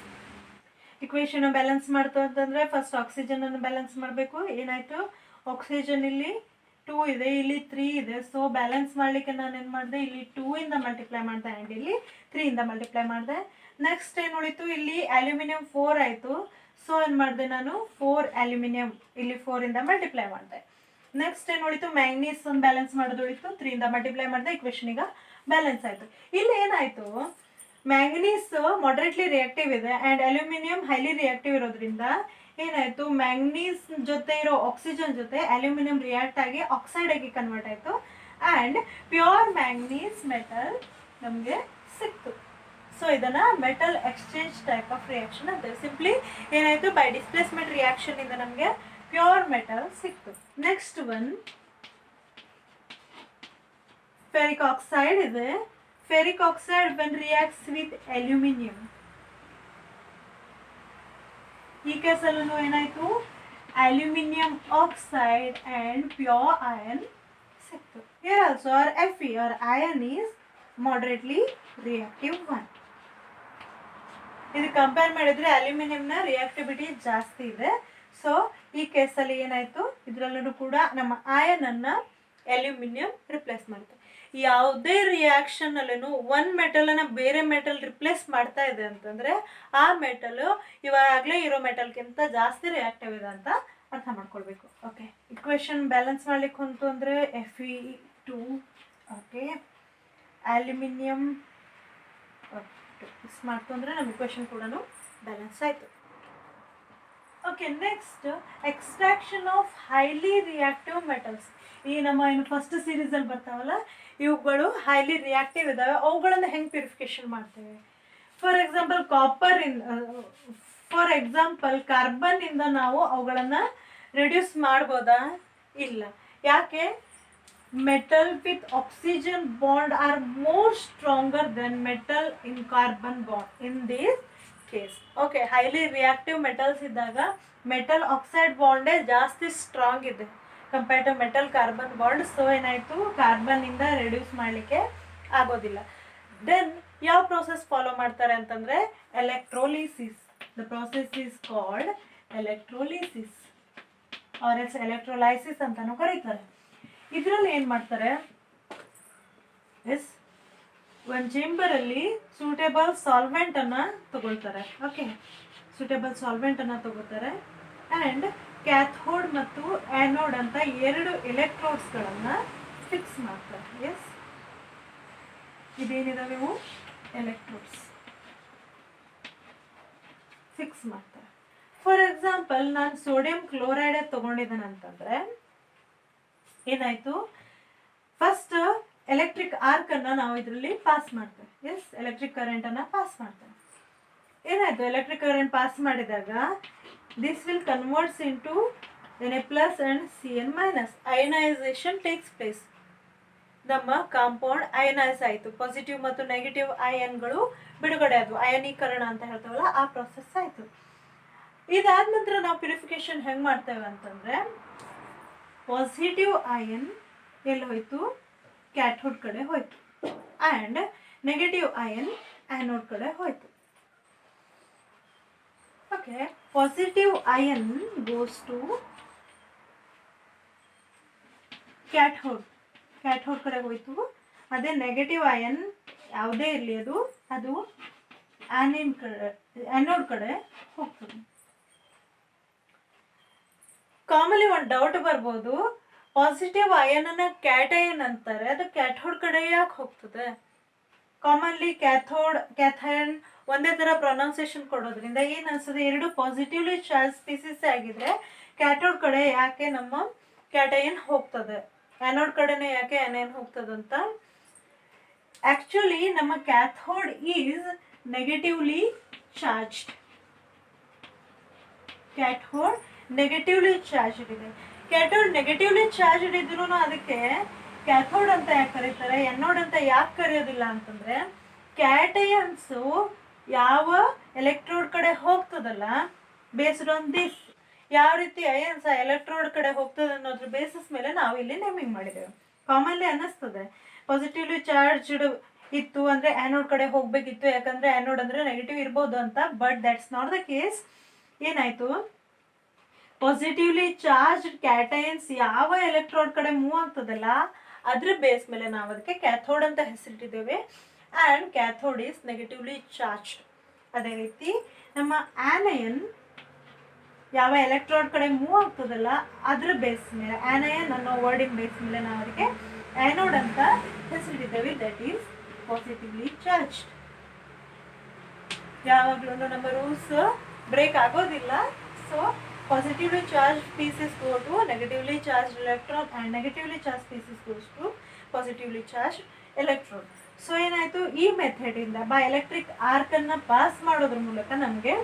equation balance ಮಾಡ್ತು ಅಂತಂದ್ರೆ first oxygen ಅನ್ನು balance ಮಾಡಬೇಕು. ಏನಾಯ್ತು, oxygen ಇಲ್ಲಿ 2 ಇದೆ, ಇಲ್ಲಿ 3 ಇದೆ. So balance ಮಾಡ್ಲಿಕ್ಕೆ ನಾನು ಏನು ಮಾಡಿದೆ, ಇಲ್ಲಿ 2 ಇಂದ ಮಲ್ಟಿಪ್ಲೈ ಮಾಡಿದೆ ಆ್ಯಂಡ್ ಇಲ್ಲಿ 3 ಇಂದ ಮಲ್ಟಿಪ್ಲೈ ಮಾಡಿದೆ. ನೆಕ್ಸ್ಟ್ ಏನು ಉಳಿತು, ಇಲ್ಲಿ ಅಲ್ಯೂಮಿನಿಯಂ 4 ಆಯಿತು. ಸೊ ಏನು ಮಾಡಿದೆ ನಾನು, 4 ಅಲ್ಯೂಮಿನಿಯಂ ಇಲ್ಲಿ 4 ಇಂದ ಮಲ್ಟಿಪ್ಲೈ ಮಾಡಿದೆ. ನೆಕ್ಸ್ಟ್ ಏನು ಉಳಿತು, ಮ್ಯಾಂಗ್ನೀಸ್ ಒಂದು ಬ್ಯಾಲೆನ್ಸ್ ಮಾಡೋದು ಉಳಿತು, 3 ಇಂದ ಮಲ್ಟಿಪ್ಲೈ ಮಾಡಿದೆ. ಇಕ್ವೇಶನ್ ಈಗ ಬ್ಯಾಲೆನ್ಸ್ ಆಯಿತು. ಇಲ್ಲಿ ಏನಾಯಿತು, ಮ್ಯಾಂಗ್ನೀಸ್ ಮಾಡರೇಟ್ಲಿ ರಿಯಾಕ್ಟಿವ್ ಇದೆ ಆ್ಯಂಡ್ ಅಲ್ಯೂಮಿನಿಯಂ ಹೈಲಿ ರಿಯಾಕ್ಟಿವ್ ಇರೋದ್ರಿಂದ ಏನಾಯ್ತು, ಮ್ಯಾಂಗ್ನೀಸ್ ಜೊತೆ ಇರೋ ಆಕ್ಸಿಜನ್ ಜೊತೆ ಅಲ್ಯೂಮಿನಿಯಂ ರಿಯಾಕ್ಟ್ ಆಗಿ ಆಕ್ಸೈಡ್ ಆಗಿ ಕನ್ವರ್ಟ್ ಆಯಿತು ಆ್ಯಂಡ್ ಪ್ಯೂರ್ ಮ್ಯಾಂಗ್ನೀಸ್ ಮೆಟಲ್ ನಮಗೆ ಸಿಕ್ತು. ಸೊ ಇದನ್ನ metal exchange type of reaction ಅಂತಾರೆ. ಸಿಂಪ್ಲಿ ಏನಾಯ್ತು, ಬೈ ಡಿಸ್ಪ್ಲೇಸ್ಮೆಂಟ್ ರಿಯಾಕ್ಷನ್ ಇಂದ ನಮಗೆ ಪ್ಯೂರ್ ಮೆಟಲ್ ಸಿಕ್ತು. ನೆಕ್ಸ್ಟ್ ಒನ್ ಫೆರಿಕ್ ಆಕ್ಸೈಡ್ ಇದೆ. Ferric oxide when reacts with aluminium, ಈ ಕೇಸಲ್ಲೂ ಏನಾಯ್ತು, aluminium oxide and pure iron ಸಿಕ್ತು. Here also our Fe or iron is moderately reactive one. ಇದು compare ಮಾಡಿದ್ರೆ ಅಲ್ಯೂಮಿನಿಯಂನ reactivity ಜಾಸ್ತಿ ಇದೆ. ಸೊ ಈ ಕೇಸಲ್ಲಿ ಏನಾಯ್ತು, ಇದರಲ್ಲೂ ಕೂಡ ನಮ್ಮ ಐರನ್ ಅನ್ನ ಅಲ್ಯೂಮಿನಿಯಂ ರಿಪ್ಲೇಸ್ ಮಾಡುತ್ತೆ. ಯಾವುದೇ ರಿಯಾಕ್ಷನ್ ಅಲ್ಲೂ ಒಂದು ಮೆಟಲ್ ಅನ್ನ ಬೇರೆ ಮೆಟಲ್ ರಿಪ್ಲೇಸ್ ಮಾಡ್ತಾ ಇದೆ ಅಂತಂದ್ರೆ ಆ ಮೆಟಲ್ ಇವಾಗಲೇ ಇರೋ ಮೆಟಲ್ಗಿಂತ ಜಾಸ್ತಿ ರಿಯಾಕ್ಟಿವ್ ಇದೆ ಅಂತ ಅರ್ಥ ಮಾಡ್ಕೊಳ್ಬೇಕು. ಓಕೆ, ಇಕ್ವೇಶನ್ ಬ್ಯಾಲೆನ್ಸ್ ಮಾಡ್ಲಿಕ್ಕೆ ಹೊಂತು ಅಂದರೆ Fe2, ಓಕೆ, ಅಲ್ಯೂಮಿನಿಯಂ ಮಾಡ್ತು ಅಂದರೆ ನಮ್ಮ ಇಕ್ವೇಶನ್ ಕೂಡ ಬ್ಯಾಲೆನ್ಸ್ ಆಯಿತು. Okay, next extraction of highly reactive metals. ಈ ನಮ್ಮ ಏನು ಫಸ್ಟ್ ಸೀರೀಸಲ್ಲಿ ಬರ್ತಾವಲ್ಲ ಇವುಗಳು ಹೈಲಿ ರಿಯಾಕ್ಟಿವ್ ಇದ್ದಾವೆ, ಅವುಗಳನ್ನು ಹೆಂಗೆ ಪ್ಯೂರಿಫಿಕೇಶನ್ ಮಾಡ್ತೇವೆ? ಫಾರ್ ಎಕ್ಸಾಂಪಲ್ ಫಾರ್ ಎಕ್ಸಾಂಪಲ್ ಕಾರ್ಬನ್ನಿಂದ ನಾವು ಅವುಗಳನ್ನು ರಿಡ್ಯೂಸ್ ಮಾಡ್ಬೋದಾ? ಇಲ್ಲ. ಯಾಕೆ? Metal with oxygen bond are more stronger than metal in carbon bond in this case. Okay, highly reactive metals ಇದ್ದಾಗ ಮೆಟಲ್ ಆಕ್ಸೈಡ್ ಬಾಂಡೇ ಜಾಸ್ತಿ ಸ್ಟ್ರಾಂಗ್ ಇದೆ compare to metal carbon bond. So ಏನಾಯಿತು, ಕಾರ್ಬನ್ನಿಂದ ರೆಡ್ಯೂಸ್ ಮಾಡಲಿಕ್ಕೆ ಆಗೋದಿಲ್ಲ. ದೆನ್ ಯಾವ ಪ್ರೋಸೆಸ್ ಫಾಲೋ ಮಾಡ್ತಾರೆ ಅಂತಂದರೆ electrolysis. The process is called electrolysis or else electrolysis ಅಂತಾನು ಕರೀತಾರೆ. ಇದರಲ್ಲಿ ಏನು ಮಾಡ್ತಾರೆ, ಒಂದು ಚೇಂಬರಲ್ಲಿ ಸೂಟೇಬಲ್ ಸಾಲ್ವೆಂಟನ್ನು ತಗೊಳ್ತಾರೆ. ಓಕೆ, ಸೂಟೇಬಲ್ ಸಾಲ್ವೆಂಟನ್ನು ತಗೋತಾರೆ ಆ್ಯಂಡ್ ಕ್ಯಾಥೋಡ್ ಮತ್ತು ಆ್ಯನೋಡ್ ಅಂತ 2 ಎಲೆಕ್ಟ್ರೋಡ್ಸ್ಗಳನ್ನು ಫಿಕ್ಸ್ ಮಾಡ್ತಾರೆ. ಎಸ್, ಇದೇನಿದಾವೆ ಇವು ಎಲೆಕ್ಟ್ರೋಡ್ಸ್ ಫಿಕ್ಸ್ ಮಾಡ್ತಾರೆ. ಫಾರ್ ಎಕ್ಸಾಂಪಲ್ ನಾನು ಸೋಡಿಯಂ ಕ್ಲೋರೈಡ್ ತೊಗೊಂಡಿದ್ದೇನೆ ಅಂತಂದರೆ ಏನಾಯಿತು, ಫಸ್ಟ್ ಎಲೆಕ್ಟ್ರಿಕ್ ಆರ್ಕನ್ನು ನಾವು ಇದರಲ್ಲಿ ಪಾಸ್ ಮಾಡ್ತೇವೆ. ಎಸ್, ಎಲೆಕ್ಟ್ರಿಕ್ ಕರೆಂಟನ್ನು ಪಾಸ್ ಮಾಡ್ತೇವೆ. ಏನಾಯಿತು, ಎಲೆಕ್ಟ್ರಿಕ್ ಕರೆಂಟ್ ಪಾಸ್ ಮಾಡಿದಾಗ this will converts into Na+ and Cn-. Ionisation takes place. ನಮ್ಮ ಕಾಂಪೌಂಡ್ ಅಯನೈಸ್ ಆಯಿತು, ಪಾಸಿಟಿವ್ ಮತ್ತು ನೆಗೆಟಿವ್ ಅಯನ್ಗಳು ಬಿಡುಗಡೆ ಆದವು, ಅಯನೀಕರಣ ಅಂತ ಹೇಳ್ತೇವಲ್ಲ ಆ ಪ್ರೊಸೆಸ್ ಆಯಿತು. ಇದಾದ ನಂತರ ನಾವು ಪ್ಯೂರಿಫಿಕೇಶನ್ ಹೆಂಗೆ ಮಾಡ್ತೇವೆ ಅಂತಂದರೆ ಪಾಸಿಟಿವ್ ಅಯನ್ ಎಲ್ಲಿ ಹೋಯ್ತು, ಕ್ಯಾಥೋಡ್ ಕಡೆ ಹೋಯ್ತು ಆ್ಯಂಡ್ ನೆಗೆಟಿವ್ ಅಯನ್ ಆ್ಯನೋಡ್ ಕಡೆ ಹೋಯ್ತು. Okay, positive ion goes to cathode ಕಡೆ ಹೋಯ್ತು. ಅದೇ ನೆಗೆಟಿವ್ ಅಯನ್ ಯಾವುದೇ ಇರಲಿ ಅದು ಆ್ಯನೋಡ್ ಕಡೆ ಹೋಗ್ತದೆ. ಕಾಮನ್ಲಿ ಒಂದು ಡೌಟ್ ಬರ್ಬೋದು, ಪಾಸಿಟಿವ್ ಅಯನನ್ನು ಕ್ಯಾಟಯನ್ ಅಂತಾರೆ, ಅದು ಕ್ಯಾಥೋಡ್ ಕಡೆ ಯಾಕೆ ಹೋಗ್ತದೆ? ಕಾಮನ್ಲಿ ಕ್ಯಾಥಯನ್ ಒಂದೇ ಥರ ಪ್ರೊನೌನ್ಸಿಯೇಷನ್ ಕೊಡೋದ್ರಿಂದ ಏನು ಅನ್ಸುತ್ತೆ, 2 ಪಾಸಿಟಿವ್ಲಿ ಚಾರ್ಜ್ ಸ್ಪೀಸೀಸ್ ಆಗಿದ್ರೆ ಕ್ಯಾಥೋಡ್ ಕಡೆ ಯಾಕೆ ನಮ್ಮ ಕ್ಯಾಟಯನ್ ಹೋಗ್ತದೆ, ಆ್ಯನೋಡ್ ಕಡೆನೇ ಯಾಕೆ ಆ್ಯನಯನ್ ಹೋಗ್ತದಂತ. ಆ್ಯಕ್ಚುಲಿ ನಮ್ಮ cathode is negatively charged. Cathode negatively charged ಇದೆ. ಕ್ಯಾಥೋಡ್ ನೆಗೆಟಿವ್ಲಿ ಚಾರ್ಜ್ಡ್ ಇದ್ರೂ ಅದಕ್ಕೆ ಕ್ಯಾಥೋಡ್ ಅಂತ ಯಾಕೆ ಕರೀತಾರೆ, ಆ್ಯನೋಡ್ ಅಂತ ಯಾಕೆ ಕರೆಯೋದಿಲ್ಲ ಅಂತಂದರೆ ಕ್ಯಾಟಯನ್ಸು ಯಾವ ಎಲೆಕ್ಟ್ರೋಡ್ ಕಡೆ ಹೋಗ್ತದಲ್ಲ, ಬೇಸ್ಡ್ ಆನ್ ದಿಸ್ ಯಾವ ರೀತಿ ಅಯನ್ಸ್ ಎಲೆಕ್ಟ್ರೋಡ್ ಕಡೆ ಹೋಗ್ತದೆ ಅನ್ನೋದ್ರ ಬೇಸಿಸ್ ಮೇಲೆ ನಾವು ಇಲ್ಲಿ ನೇಮಿಂಗ್ ಮಾಡಿದ್ದೇವೆ. ಕಾಮನ್ಲಿ ಅನ್ನಿಸ್ತದೆ ಪಾಸಿಟಿವ್ಲಿ ಚಾರ್ಜ್ಡ್ ಇತ್ತು ಅಂದರೆ ಆ್ಯನೋಡ್ ಕಡೆ ಹೋಗಬೇಕಿತ್ತು, ಯಾಕಂದರೆ ಆ್ಯನೋಡ್ ಅಂದರೆ ನೆಗೆಟಿವ್ ಇರ್ಬೋದು ಅಂತ. But that's not the case. ಏನಾಯಿತು, ಪಾಸಿಟಿವ್ಲಿ ಚಾರ್ಜ್ಡ್ ಕ್ಯಾಟಯನ್ಸ್ ಯಾವ ಎಲೆಕ್ಟ್ರೋಡ್ ಕಡೆ ಮೂವ್ ಆಗ್ತದಲ್ಲ ಅದ್ರ ಬೇಸ್ ಮೇಲೆ ನಾವು ಅದಕ್ಕೆ ಕ್ಯಾಥೋಡ್ ಅಂತ ಹೆಸರಿಟ್ಟಿದ್ದೇವೆ. And cathode is negatively charged. ಅದೇ ರೀತಿ ನಮ್ಮ ಆ್ಯನಯನ್ ಯಾವ ಎಲೆಕ್ಟ್ರೋಡ್ ಕಡೆ ಮೂವ್ ಆಗ್ತದಲ್ಲ ಅದ್ರ ಬೇಸ್ ಮೇಲೆ, ಆ್ಯನಯನ್ ಅನ್ನೋ ವರ್ಡಿನ ಬೇಸ್ ಮೇಲೆ ನಾವು ಅದಕ್ಕೆ ಆ್ಯನೋಡ್ ಅಂತ ಹೆಸರಿಟ್ಟಿದ್ದೇವೆ. That is positively charged. ಯಾವಾಗಲೂ ನಮ್ಮ ರೂಲ್ಸ್ ಬ್ರೇಕ್ ಆಗೋದಿಲ್ಲ. So positively charged pieces go to negatively charged electron and negatively charged pieces goes to positively charged electron. So ಏನಾಯಿತು, ಈ ಮೆಥಡಿಂದ ಬೈ ಎಲೆಕ್ಟ್ರಿಕ್ ಆರ್ಕನ್ನು ಪಾಸ್ ಮಾಡೋದ್ರ ಮೂಲಕ ನಮಗೆ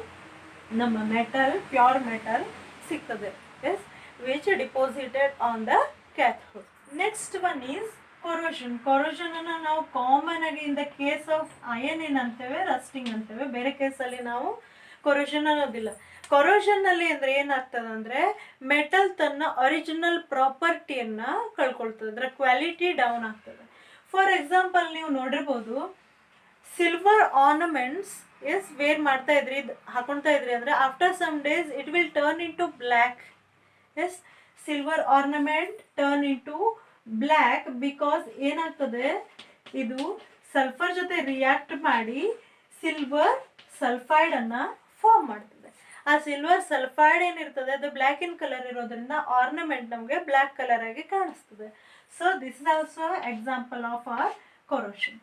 ನಮ್ಮ ಮೆಟಲ್, ಪ್ಯೂರ್ ಮೆಟಲ್ ಸಿಗ್ತದೆ. Yes, which deposited on the cathode. Next one is corrosion. ಕೊರೋಷನನ್ನು ನಾವು ಕಾಮನ್ ಆಗಿ in the case of iron ಏನಂತೇವೆ, ರಸ್ಟಿಂಗ್ ಅಂತೇವೆ. ಬೇರೆ ಕೇಸಲ್ಲಿ ನಾವು ಕೊರೋಷನ್ ಅನ್ನೋದಿಲ್ಲ. ಕೊರೋಷನ್ನಲ್ಲಿ ಅಂದರೆ ಏನಾಗ್ತದೆ ಅಂದರೆ ಮೆಟಲ್ ತನ್ನ ಒರಿಜಿನಲ್ ಪ್ರಾಪರ್ಟಿಯನ್ನು ಕಳ್ಕೊಳ್ತದೆ, ಅದರ ಕ್ವಾಲಿಟಿ ಡೌನ್ ಆಗ್ತದೆ. ಫಾರ್ ಎಕ್ಸಾಂಪಲ್ ನೀವು ನೋಡಿರ್ಬೋದು, ಸಿಲ್ವರ್ ಆರ್ನಮೆಂಟ್ಸ್ ವೇರ್ ಮಾಡ್ತಾ ಇದ್ರಿ, ಹಾಕೊಳ್ತಾ ಇದ್ರಿ ಅಂದರೆ after some days it will turn into black. Yes, silver ornament turn into black because ಏನಾಗ್ತದೆ, ಇದು ಸಲ್ಫರ್ ಜೊತೆ ರಿಯಾಕ್ಟ್ ಮಾಡಿ ಸಿಲ್ವರ್ ಸಲ್ಫೈಡನ್ನು ಫಾರ್ಮ್ ಮಾಡ್ತದೆ. ಆ ಸಿಲ್ವರ್ ಸಲ್ಫೈಡ್ ಏನಿರ್ತದೆ ಅದು ಬ್ಲ್ಯಾಕ್ ಇನ್ ಕಲರ್ ಇರೋದ್ರಿಂದ ಆರ್ನಮೆಂಟ್ ನಮಗೆ ಬ್ಲ್ಯಾಕ್ ಕಲರ್ ಆಗಿ ಕಾಣಿಸ್ತದೆ. So this is also example of or corrosion.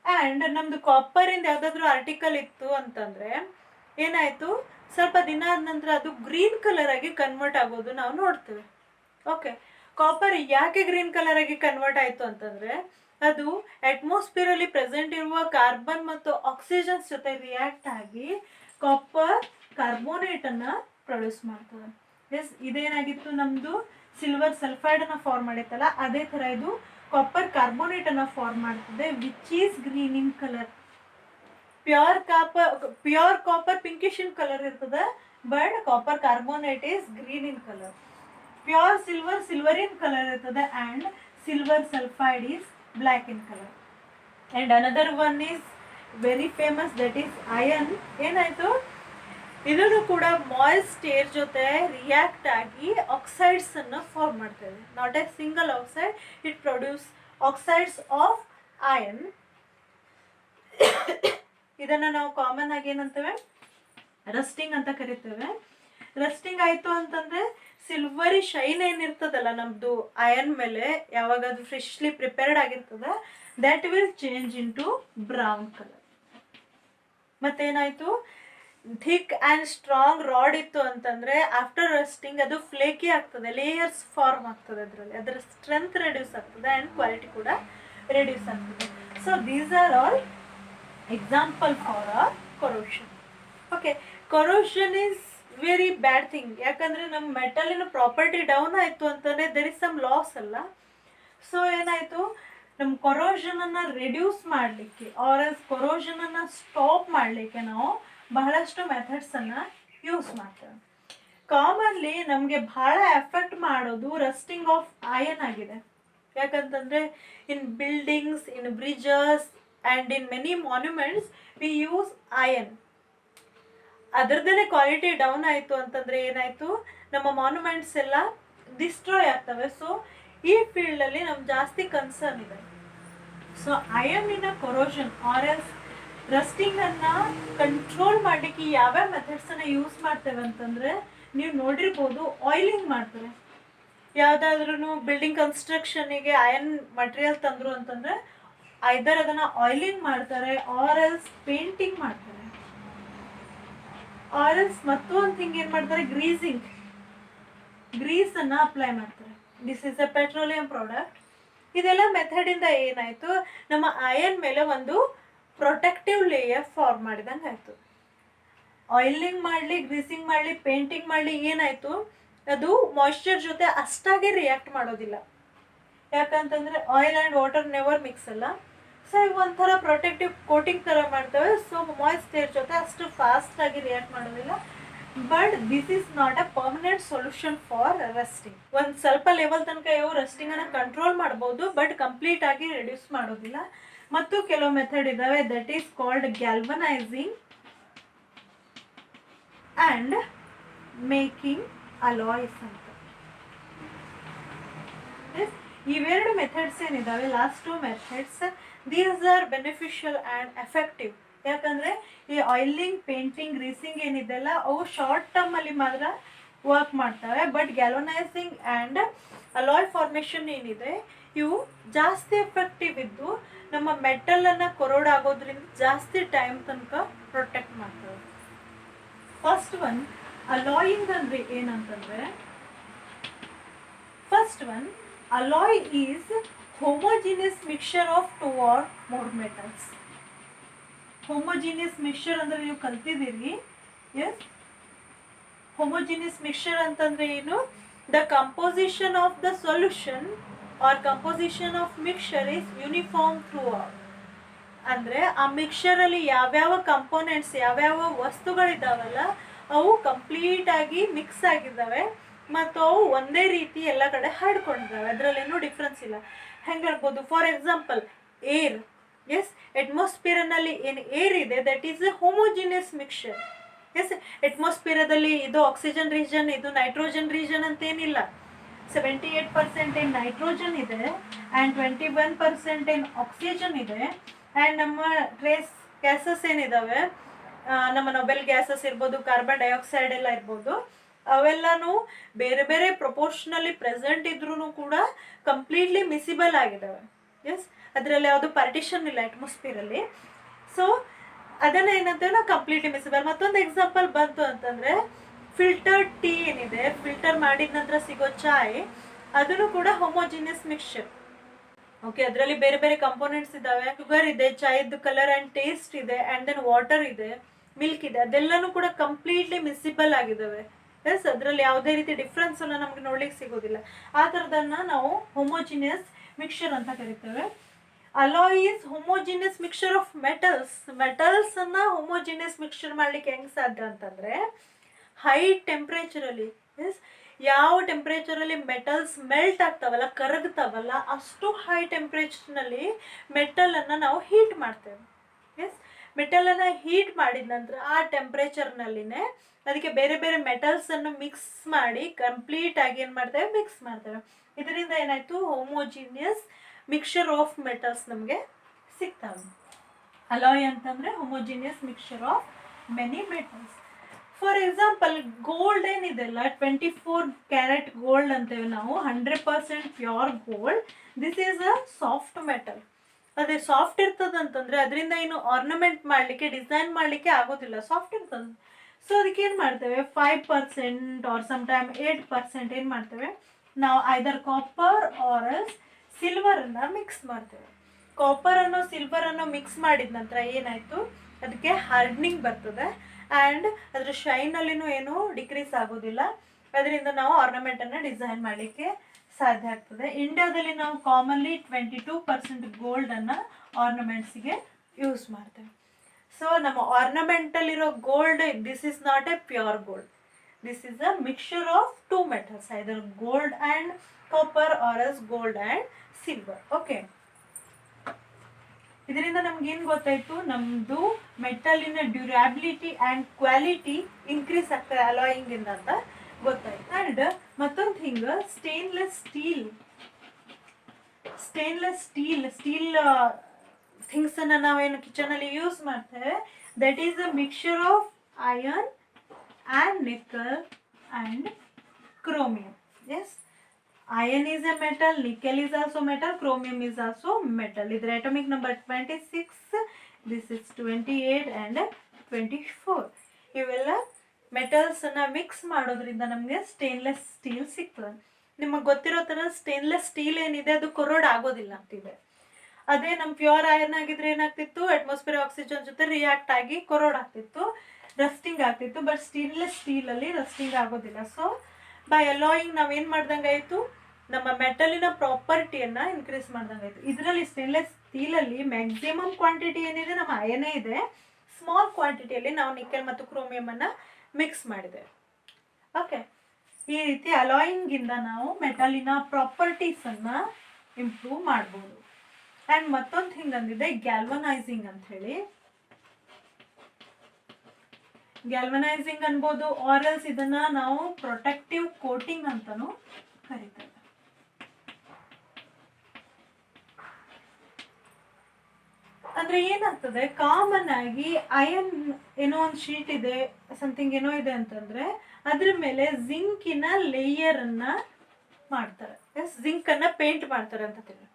And ನಮ್ಮದು ಕಾಪರಿಂದ ಯಾವುದಾದ್ರೂ ಆರ್ಟಿಕಲ್ ಇತ್ತು ಅಂತಂದರೆ ಏನಾಯಿತು, ಸ್ವಲ್ಪ ದಿನ ಆದ ನಂತರ ಅದು ಗ್ರೀನ್ ಕಲರ್ ಆಗಿ ಕನ್ವರ್ಟ್ ಆಗೋದು ನಾವು ನೋಡ್ತೇವೆ. ಓಕೆ, ಕಾಪರ್ ಯಾಕೆ ಗ್ರೀನ್ ಕಲರ್ ಆಗಿ ಕನ್ವರ್ಟ್ ಆಯಿತು ಅಂತಂದರೆ, ಅದು ಅಟ್ಮಾಸ್ಫಿಯರಲ್ಲಿ ಪ್ರೆಸೆಂಟ್ ಇರುವ ಕಾರ್ಬನ್ ಮತ್ತು ಆಕ್ಸಿಜನ್ಸ್ ಜೊತೆ ರಿಯಾಕ್ಟ್ ಆಗಿ ಕಾಪರ್ ಕಾರ್ಬೋನೇಟನ್ನು ಪ್ರೊಡ್ಯೂಸ್ ಮಾಡ್ತದೆ. ಎಸ್, ಇದೇನಾಗಿತ್ತು, ನಮ್ಮದು ಸಿಲ್ವರ್ ಸಲ್ಫೈಡನ್ನು ಫಾರ್ಮ್ ಮಾಡಿತ್ತಲ್ಲ, ಅದೇ ಥರ ಇದು ಕಾಪರ್ ಕಾರ್ಬೋನೇಟನ್ನು ಫಾರ್ಮ್ ಮಾಡ್ತದೆ, which is green in colour. Pure copper pinkish in colour ಇರ್ತದೆ, but copper carbonate is green in colour. Pure silver in colour ಇರ್ತದೆ, and silver sulphide is black in colour. And another one is very famous, that is iron. ಏನಾಯಿತು, ಇದನ್ನು ಕೂಡ moist air ಜೊತೆ react ಆಗಿ oxides ಅನ್ನು form ಮಾಡ್ತದೆ. Not a single oxide, it produce oxides of iron. ಇದನ್ನು ನಾವು ಕಾಮನ್ ಆಗಿ ಏನಂತೇವೆ, ರಸ್ಟಿಂಗ್ ಅಂತ ಕರಿತೇವೆ. ರಸ್ಟಿಂಗ್ ಆಯಿತು ಅಂತಂದರೆ ಸಿಲ್ವರಿ ಶೈನ್ ಏನಿರ್ತದಲ್ಲ ನಮ್ಮದು ಅಯನ್ ಮೇಲೆ, ಯಾವಾಗ ಅದು ಫ್ರೆಶ್ಲಿ ಪ್ರಿಪೇರ್ಡ್ ಆಗಿರ್ತದೆ, that will change into brown colour. ಮತ್ತೇನಾಯಿತು, ಥಿಕ್ ಆ್ಯಂಡ್ ಸ್ಟ್ರಾಂಗ್ ರಾಡ್ ಇತ್ತು ಅಂತಂದರೆ ಆಫ್ಟರ್ ರಸ್ಟಿಂಗ್ ಅದು ಫ್ಲೇಕಿ ಆಗ್ತದೆ, ಲೇಯರ್ಸ್ ಫಾರ್ಮ್ ಆಗ್ತದೆ, ಅದರ ಸ್ಟ್ರೆಂತ್ ರೆಡ್ಯೂಸ್ ಆಗ್ತದೆ ಆ್ಯಂಡ್ ಕ್ವಾಲಿಟಿ ಕೂಡ ರೆಡ್ಯೂಸ್ ಆಗ್ತದೆ. So these are all example for a corrosion. Okay, corrosion is very bad thing. ಯಾಕಂದರೆ ನಮ್ಮ ಮೆಟಲಿನ ಪ್ರಾಪರ್ಟಿ ಡೌನ್ ಆಯಿತು ಅಂತಂದರೆ ದೆರ್ ಇಸ್ ಸಮ್ ಲಾಸ್ ಅಲ್ಲ. ಸೊ ಏನಾಯಿತು, ನಮ್ಮ ಕೊರೋಷನನ್ನು ರೆಡ್ಯೂಸ್ ಮಾಡಲಿಕ್ಕೆ ಆರ್ ಎಲ್ಸ್ ಕೊರೋಷನನ್ನು ಸ್ಟಾಪ್ ಮಾಡಲಿಕ್ಕೆ ನಾವು ಬಹಳಷ್ಟು ಮೆಥಡ್ಸನ್ನು ಯೂಸ್ ಮಾಡ್ತೇವೆ. ಕಾಮನ್ಲಿ ನಮಗೆ ಬಹಳ ಎಫೆಕ್ಟ್ ಮಾಡೋದು ರಸ್ಟಿಂಗ್ ಆಫ್ ಅಯನ್ ಆಗಿದೆ. ಯಾಕಂತಂದರೆ in buildings, in bridges and in many monuments we use iron. ಅದರದ್ದೇ ಕ್ವಾಲಿಟಿ ಡೌನ್ ಆಯಿತು ಅಂತಂದರೆ ಏನಾಯಿತು, ನಮ್ಮ ಮಾನ್ಯುಮೆಂಟ್ಸ್ ಎಲ್ಲ ಡಿಸ್ಟ್ರಾಯ್ ಆಗ್ತವೆ. ಸೊ ಈ ಫೀಲ್ಡಲ್ಲಿ ನಮ್ಗೆ ಜಾಸ್ತಿ ಕನ್ಸರ್ನ್ ಇದೆ. ಸೊ ಅಯನ್ನಿನ ಕೊರೋಷನ್ ಆರ್ ಎಲ್ಸ್ ರಸ್ಟಿಂಗನ್ನು ಕಂಟ್ರೋಲ್ ಮಾಡಲಿಕ್ಕೆ ಯಾವ್ಯಾವ ಮೆಥಡ್ಸನ್ನು ಯೂಸ್ ಮಾಡ್ತೇವೆ ಅಂತಂದರೆ, ನೀವು ನೋಡಿರ್ಬೋದು ಆಯಿಲಿಂಗ್ ಮಾಡ್ತಾರೆ. ಯಾವುದಾದ್ರೂ ಬಿಲ್ಡಿಂಗ್ ಕನ್ಸ್ಟ್ರಕ್ಷನಿಗೆ ಅಯನ್ ಮಟೀರಿಯಲ್ ತಂದರು ಅಂತಂದರೆ ಐದರ್ ಅದನ್ನು ಆಯಿಲಿಂಗ್ ಮಾಡ್ತಾರೆ, ಆರ್ ಎಲ್ಸ್ ಪೇಂಟಿಂಗ್ ಮಾಡ್ತಾರೆ, ಆರ್ ಎಲ್ಸ್ ಮತ್ತೊಂದು ಥಿಂಗ್ ಏನು ಮಾಡ್ತಾರೆ, ಗ್ರೀಸನ್ನು ಅಪ್ಲೈ ಮಾಡ್ತಾರೆ. This is A petroleum product. ಇದೆಲ್ಲ ಮೆಥಡಿಂದ ಏನಾಯಿತು, ನಮ್ಮ ಅಯನ್ ಮೇಲೆ ಒಂದು ಪ್ರೊಟೆಕ್ಟಿವ್ ಲೇಯರ್ ಫಾರ್ಮ್ ಮಾಡಿದಂಗೆ ಆಯಿತು. ಆಯಿಲಿಂಗ್ ಮಾಡಲಿ, ಗ್ರೀಸಿಂಗ್ ಮಾಡಲಿ, ಪೇಂಟಿಂಗ್ ಮಾಡಲಿ, ಏನಾಯಿತು, ಅದು ಮಾಯ್ಶ್ಚರ್ ಜೊತೆ ಅಷ್ಟಾಗಿ ರಿಯಾಕ್ಟ್ ಮಾಡೋದಿಲ್ಲ. ಯಾಕಂತಂದರೆ oil and water never mix ಅಲ್ಲ. ಸೊ ಇವು ಒಂಥರ ಪ್ರೊಟೆಕ್ಟಿವ್ ಕೋಟಿಂಗ್ ಥರ ಮಾಡ್ತೇವೆ. ಸೊ ಮಾಯ್ಶ್ಚರ್ ಜೊತೆ ಅಷ್ಟು ಫಾಸ್ಟಾಗಿ ರಿಯಾಕ್ಟ್ ಮಾಡೋದಿಲ್ಲ. But this is not a permanent solution for rusting. ಒಂದು ಸ್ವಲ್ಪ ಲೆವೆಲ್ ತನಕ ಇವು ರಸ್ಟಿಂಗನ್ನು ಕಂಟ್ರೋಲ್ ಮಾಡ್ಬೋದು, ಬಟ್ ಕಂಪ್ಲೀಟ್ ಆಗಿ ರಿಡ್ಯೂಸ್ ಮಾಡೋದಿಲ್ಲ. ಮತ್ತು ಕೆಲವು ಮೆಥಡ್ ಇದ್ದಾವೆ, that is called galvanising and making alloys ಅಂತ. ಇವೆರಡು ಮೆಥಡ್ಸ್ ಏನಿದ್ದಾವೆ, last two methods, these are beneficial and effective. ಯಾಕಂದರೆ ಈ ಆಯಿಲಿಂಗ್, ಪೇಂಟಿಂಗ್, ಗ್ರೀಸಿಂಗ್ ಏನಿದೆಲ್ಲ ಅವು ಶಾರ್ಟ್ ಟರ್ಮಲ್ಲಿ ಮಾತ್ರ ವರ್ಕ್ ಮಾಡ್ತವೆ. But galvanising and alloy formation ಏನಿದೆ ಇವು ಜಾಸ್ತಿ ಎಫೆಕ್ಟಿವ್ ಇದ್ದು ನಮ್ಮ ಮೆಟಲನ್ನು ಕೊರೋಡ್ ಆಗೋದ್ರಿಂದ ಜಾಸ್ತಿ ಟೈಮ್ ತನಕ ಪ್ರೊಟೆಕ್ಟ್ ಮಾಡ್ತವೆ. ಫಸ್ಟ್ ಒನ್ ಅಲಾಯಿಂಗ್ ಅಂದರೆ ಏನಂತಂದರೆ, first one alloy is homogeneous mixture of two or more metals. Homogeneous mixture ಅಂದರೆ ನೀವು ಕಲ್ತಿದ್ದೀರಿ. ಎಸ್, ಹೋಮೋಜಿನಿಯಸ್ ಮಿಕ್ಸ್ಚರ್ ಅಂತಂದರೆ ಏನು, the composition of the solution or composition of mixture is uniform throughout. ಅಂದರೆ ಆ ಮಿಕ್ಸ್ಚರಲ್ಲಿ ಯಾವ್ಯಾವ ಕಂಪೋನೆಂಟ್ಸ್, ಯಾವ್ಯಾವ ವಸ್ತುಗಳಿದ್ದಾವಲ್ಲ ಅವು ಕಂಪ್ಲೀಟಾಗಿ ಮಿಕ್ಸ್ ಆಗಿದ್ದಾವೆ ಮತ್ತು ಅವು ಒಂದೇ ರೀತಿ ಎಲ್ಲ ಕಡೆ ಹರಡ್ಕೊಂಡಿದ್ದಾವೆ. ಅದರಲ್ಲೇನೂ ಡಿಫ್ರೆನ್ಸ್ ಇಲ್ಲ. ಹೆಂಗೆ ಹೇಳ್ಬೋದು, ಫಾರ್ ಎಕ್ಸಾಂಪಲ್ ಏರ್. ಎಸ್, ಅಟ್ಮಾಸ್ಫಿಯರ್ನಲ್ಲಿ ಏನು ಏರ್ ಇದೆ that is a homogeneous mixture. Yes, ಅಟ್ಮಾಸ್ಫಿಯರದಲ್ಲಿ ಇದು ಆಕ್ಸಿಜನ್ ರೀಜನ್, ಇದು ನೈಟ್ರೋಜನ್ ರೀಜನ್ ಅಂತೇನಿಲ್ಲ. 78% ಏನು ನೈಟ್ರೋಜನ್ ಇದೆ ಆ್ಯಂಡ್ 21% ಏನು ಆಕ್ಸಿಜನ್ ಇದೆ. ಆ್ಯಂಡ್ ನಮ್ಮ ಟ್ರೇಸ್ ಗ್ಯಾಸಸ್ ಏನಿದ್ದಾವೆ, ನಮ್ಮ ನೊಬೆಲ್ ಗ್ಯಾಸಸ್ ಇರ್ಬೋದು, ಕಾರ್ಬನ್ ಡೈಆಕ್ಸೈಡ್ ಎಲ್ಲ ಇರ್ಬೋದು, ಅವೆಲ್ಲನೂ ಬೇರೆ ಬೇರೆ ಪ್ರಪೋರ್ಷನಲ್ಲಿ ಪ್ರೆಸೆಂಟ್ ಇದ್ರೂ ಕೂಡ ಕಂಪ್ಲೀಟ್ಲಿ ಮಿಸಿಬಲ್ ಆಗಿದ್ದಾವೆ. ಎಸ್, ಅದರಲ್ಲಿ ಯಾವುದು ಪಾರ್ಟಿಷನ್ ಇಲ್ಲ ಅಟ್ಮಾಸ್ಫಿಯರಲ್ಲಿ. ಸೊ ಅದನ್ನ ಏನಂತೇವೆ ನಾವು ಕಂಪ್ಲೀಟ್ಲಿ ಮಿಸಿಬಲ್. ಮತ್ತೊಂದು ಎಕ್ಸಾಂಪಲ್ ಬಂತು ಅಂತಂದ್ರೆ ಫಿಲ್ಟರ್ಡ್ ಟೀ ಏನಿದೆ, ಫಿಲ್ಟರ್ ಮಾಡಿದ ನಂತರ ಸಿಗೋ ಚಾಯ್, ಅದನ್ನು ಕೂಡ ಹೋಮೋಜಿನಿಯಸ್ ಮಿಕ್ಸ್ಚರ್. ಓಕೆ, ಅದರಲ್ಲಿ ಬೇರೆ ಬೇರೆ ಕಂಪೋನೆಂಟ್ಸ್ ಇದಾವೆ. ಶುಗರ್ ಇದೆ, ಚಾಯ್ದು ಕಲರ್ ಅಂಡ್ ಟೇಸ್ಟ್ ಇದೆ, ಅಂಡ್ ದೆನ್ ವಾಟರ್ ಇದೆ, ಮಿಲ್ಕ್ ಇದೆ, ಅದೆಲ್ಲನೂ ಕೂಡ ಕಂಪ್ಲೀಟ್ಲಿ ಮಿಸಿಬಲ್ ಆಗಿದ್ದಾವೆ. ಎಸ್, ಅದರಲ್ಲಿ ಯಾವುದೇ ರೀತಿ ಡಿಫ್ರೆನ್ಸ್ ಅನ್ನ ನಮ್ಗೆ ನೋಡ್ಲಿಕ್ಕೆ ಸಿಗೋದಿಲ್ಲ. ಆ ಥರದನ್ನ ನಾವು ಹೋಮೋಜಿನಿಯಸ್ ಮಿಕ್ಸ್ಚರ್ ಅಂತ ಕರಿತೇವೆ. Alloy is homogeneous mixture of metals. Metals ಅನ್ನ ಹೋಮೋಜಿನಿಯಸ್ ಮಿಕ್ಸ್ಚರ್ ಮಾಡ್ಲಿಕ್ಕೆ ಹೆಂಗ್ ಸಾಧ್ಯ ಅಂತಂದ್ರೆ ಹೈ ಟೆಂಪ್ರೇಚರಲ್ಲಿ, ಎಸ್, ಯಾವ ಟೆಂಪ್ರೇಚರಲ್ಲಿ ಮೆಟಲ್ಸ್ ಮೆಲ್ಟ್ ಆಗ್ತಾವಲ್ಲ, ಕರಗ್ತಾವಲ್ಲ, ಅಷ್ಟು ಹೈ ಟೆಂಪ್ರೇಚರ್ನಲ್ಲಿ ಮೆಟಲನ್ನು ನಾವು ಹೀಟ್ ಮಾಡ್ತೇವೆ. ಎಸ್, ಮೆಟಲನ್ನು ಹೀಟ್ ಮಾಡಿದ ನಂತರ ಆ ಟೆಂಪ್ರೇಚರ್ನಲ್ಲಿನೇ ಅದಕ್ಕೆ ಬೇರೆ ಬೇರೆ ಮೆಟಲ್ಸನ್ನು ಮಿಕ್ಸ್ ಮಾಡಿ ಕಂಪ್ಲೀಟ್ ಆಗಿ ಏನು ಮಾಡ್ತೇವೆ, ಮಿಕ್ಸ್ ಮಾಡ್ತೇವೆ. ಇದರಿಂದ ಏನಾಯಿತು, ಹೋಮೋಜಿನಿಯಸ್ ಮಿಕ್ಸ್ಚರ್ ಆಫ್ ಮೆಟಲ್ಸ್ ನಮಗೆ ಸಿಗ್ತಾವೆ. ಅಲಾಯ್ ಅಂತಂದರೆ homogeneous mixture of many metals. For example, gold ಏನಿದೆಲ್ಲ 24 ಕ್ಯಾರೆಟ್ ಗೋಲ್ಡ್ ಅಂತೇವೆ ನಾವು, 100% pure gold. This is a soft metal. ಅದೇ ಸಾಫ್ಟ್ ಇರ್ತದಂತಂದ್ರೆ ಅದರಿಂದ ಏನು ಆರ್ನಮೆಂಟ್ ಮಾಡಲಿಕ್ಕೆ, ಡಿಸೈನ್ ಮಾಡಲಿಕ್ಕೆ ಆಗೋದಿಲ್ಲ, ಸಾಫ್ಟ್ ಇರ್ತದೆ. ಸೊ ಅದಕ್ಕೆ ಏನು ಮಾಡ್ತೇವೆ, 5% ಆರ್ ಸಮ್ ಟೈಮ್ 8% ಏನು ಮಾಡ್ತೇವೆ ನಾವು, ಐದರ್ ಕಾಪರ್ ಆರ್ ಎಲ್ಸ್ ಸಿಲ್ವರನ್ನು ಮಿಕ್ಸ್ ಮಾಡ್ತೇವೆ. ಕಾಪರನ್ನು ಸಿಲ್ವರನ್ನು ಮಿಕ್ಸ್ ಮಾಡಿದ ನಂತರ ಏನಾಯಿತು, ಅದಕ್ಕೆ ಹಾರ್ಡ್ನಿಂಗ್ ಬರ್ತದೆ ಆ್ಯಂಡ್ ಅದರ ಶೈನಲ್ಲಿನೂ ಏನು ಡಿಕ್ರೀಸ್ ಆಗೋದಿಲ್ಲ. ಅದರಿಂದ ನಾವು ಆರ್ನಮೆಂಟನ್ನು ಡಿಸೈನ್ ಮಾಡಲಿಕ್ಕೆ ಸಾಧ್ಯ ಆಗ್ತದೆ. ಇಂಡಿಯಾದಲ್ಲಿ ನಾವು ಕಾಮನ್ಲಿ 22% ಗೋಲ್ಡನ್ನು ಆರ್ನಮೆಂಟ್ಸಿಗೆ ಯೂಸ್ ಮಾಡ್ತೇವೆ. ಸೊ ನಮ್ಮ ಆರ್ನಮೆಂಟಲ್ಲಿರೋ gold, this is not a pure gold, this is a mixture of 2 metals, either gold and copper or else gold and silver. Okay, ಇದರಿಂದ ನಮ್ಗೆ ಏನು ಗೊತ್ತಾಯ್ತು, ನಮ್ಮದು ಮೆಟಲಿನ ಡ್ಯೂರಾಬಿಲಿಟಿ ಆ್ಯಂಡ್ ಕ್ವಾಲಿಟಿ ಇನ್ಕ್ರೀಸ್ ಆಗ್ತದೆ ಅಲಾಯಿಂಗ್ ಇಂದ ಅಂತ ಗೊತ್ತಾಯ್ತು. ಆ್ಯಂಡ್ ಮತ್ತೊಂದು ಥಿಂಗ್, ಸ್ಟೇನ್ಲೆಸ್ ಸ್ಟೀಲ್ ಥಿಂಗ್ಸನ್ನು ನಾವೇನು ಕಿಚನಲ್ಲಿ ಯೂಸ್ ಮಾಡ್ತೇವೆ, that is a mixture of iron and nickel and chromium. Yes, iron is a metal, nickel is also metal, chromium is also metal. Idra atomic number 26, this is 28 and 24. ಇವೆಲ್ಲ metals ಅನ್ನ mix ಮಾಡೋದ್ರಿಂದ ನಮಗೆ stainless steel ಸಿಗ್ತದೆ. ನಿಮಗೆ ಗೊತ್ತಿರೋ ಥರ stainless steel ಏನಿದೆ ಅದು ಕೊರೋಡ್ ಆಗೋದಿಲ್ಲ ಅಂತಿದೆ. ಅದೇ ನಮ್ಮ ಪ್ಯೂರ್ ಐರನ್ ಆಗಿದ್ರೆ ಏನಾಗ್ತಿತ್ತು, ಅಟ್ಮಾಸ್ಫಿಯರ್ ಆಕ್ಸಿಜನ್ ಜೊತೆ ರಿಯಾಕ್ಟ್ ಆಗಿ ಕೊರೋಡ್ ಆಗ್ತಿತ್ತು, ರಸ್ಟಿಂಗ್ ಆಗ್ತಿತ್ತು. ಬಟ್ ಸ್ಟೇನ್ಲೆಸ್ ಸ್ಟೀಲಲ್ಲಿ ರಸ್ಟಿಂಗ್ ಆಗೋದಿಲ್ಲ. ಸೊ ಬೈ ಅಲಾಯಿಂಗ್ ನಾವೇನು ಮಾಡ್ದಂಗಾಯಿತು, ನಮ್ಮ ಮೆಟಲಿನ ಪ್ರಾಪರ್ಟಿಯನ್ನು ಇನ್ಕ್ರೀಸ್ ಮಾಡ್ದಂಗಾಯಿತು. ಇದರಲ್ಲಿ ಸ್ಟೇನ್ಲೆಸ್ ಸ್ಟೀಲಲ್ಲಿ ಮ್ಯಾಕ್ಸಿಮಮ್ ಕ್ವಾಂಟಿಟಿ ಏನಿದೆ ನಮ್ಮ ಅಯನೇ ಇದೆ, ಸ್ಮಾಲ್ ಕ್ವಾಂಟಿಟಿಯಲ್ಲಿ ನಾವು ನಿಕೆಲ್ ಮತ್ತು ಕ್ರೋಮಿಯಮನ್ನು ಮಿಕ್ಸ್ ಮಾಡಿದ್ದೇವೆ. ಓಕೆ, ಈ ರೀತಿ ಅಲಾಯಿಂಗಿಂದ ನಾವು ಮೆಟಲಿನ ಪ್ರಾಪರ್ಟೀಸನ್ನು ಇಂಪ್ರೂವ್ ಮಾಡ್ಬೋದು. ಆ್ಯಂಡ್ ಮತ್ತೊಂದು ಹಿಂಗಂದಿದೆ ಗ್ಯಾಲ್ವನೈಸಿಂಗ್ ಅಂತ ಹೇಳಿ. ಗ್ಯಾಲ್ವನೈಸಿಂಗ್ ಅನ್ಬೋದು, ಆರಲ್ಸ್ ಇದನ್ನ ನಾವು ಪ್ರೊಟೆಕ್ಟಿವ್ ಕೋಟಿಂಗ್ ಅಂತಾನು ಕರೀತೇವೆ. ಅಂದ್ರೆ ಏನಾಗ್ತದೆ, ಕಾಮನ್ ಆಗಿ ಅಯನ್ ಏನೋ ಒಂದು ಶೀಟ್ ಇದೆ, ಸಮಥಿಂಗ್ ಏನೋ ಇದೆ ಅಂತಂದ್ರೆ ಅದ್ರ ಮೇಲೆ ಜಿಂಕಿನ ಲೇಯರ್ ಅನ್ನ ಮಾಡ್ತಾರೆ. ಎಸ್, ಜಿಂಕ್ ಅನ್ನ ಪೇಂಟ್ ಮಾಡ್ತಾರೆ ಅಂತ ತಿಳಿ.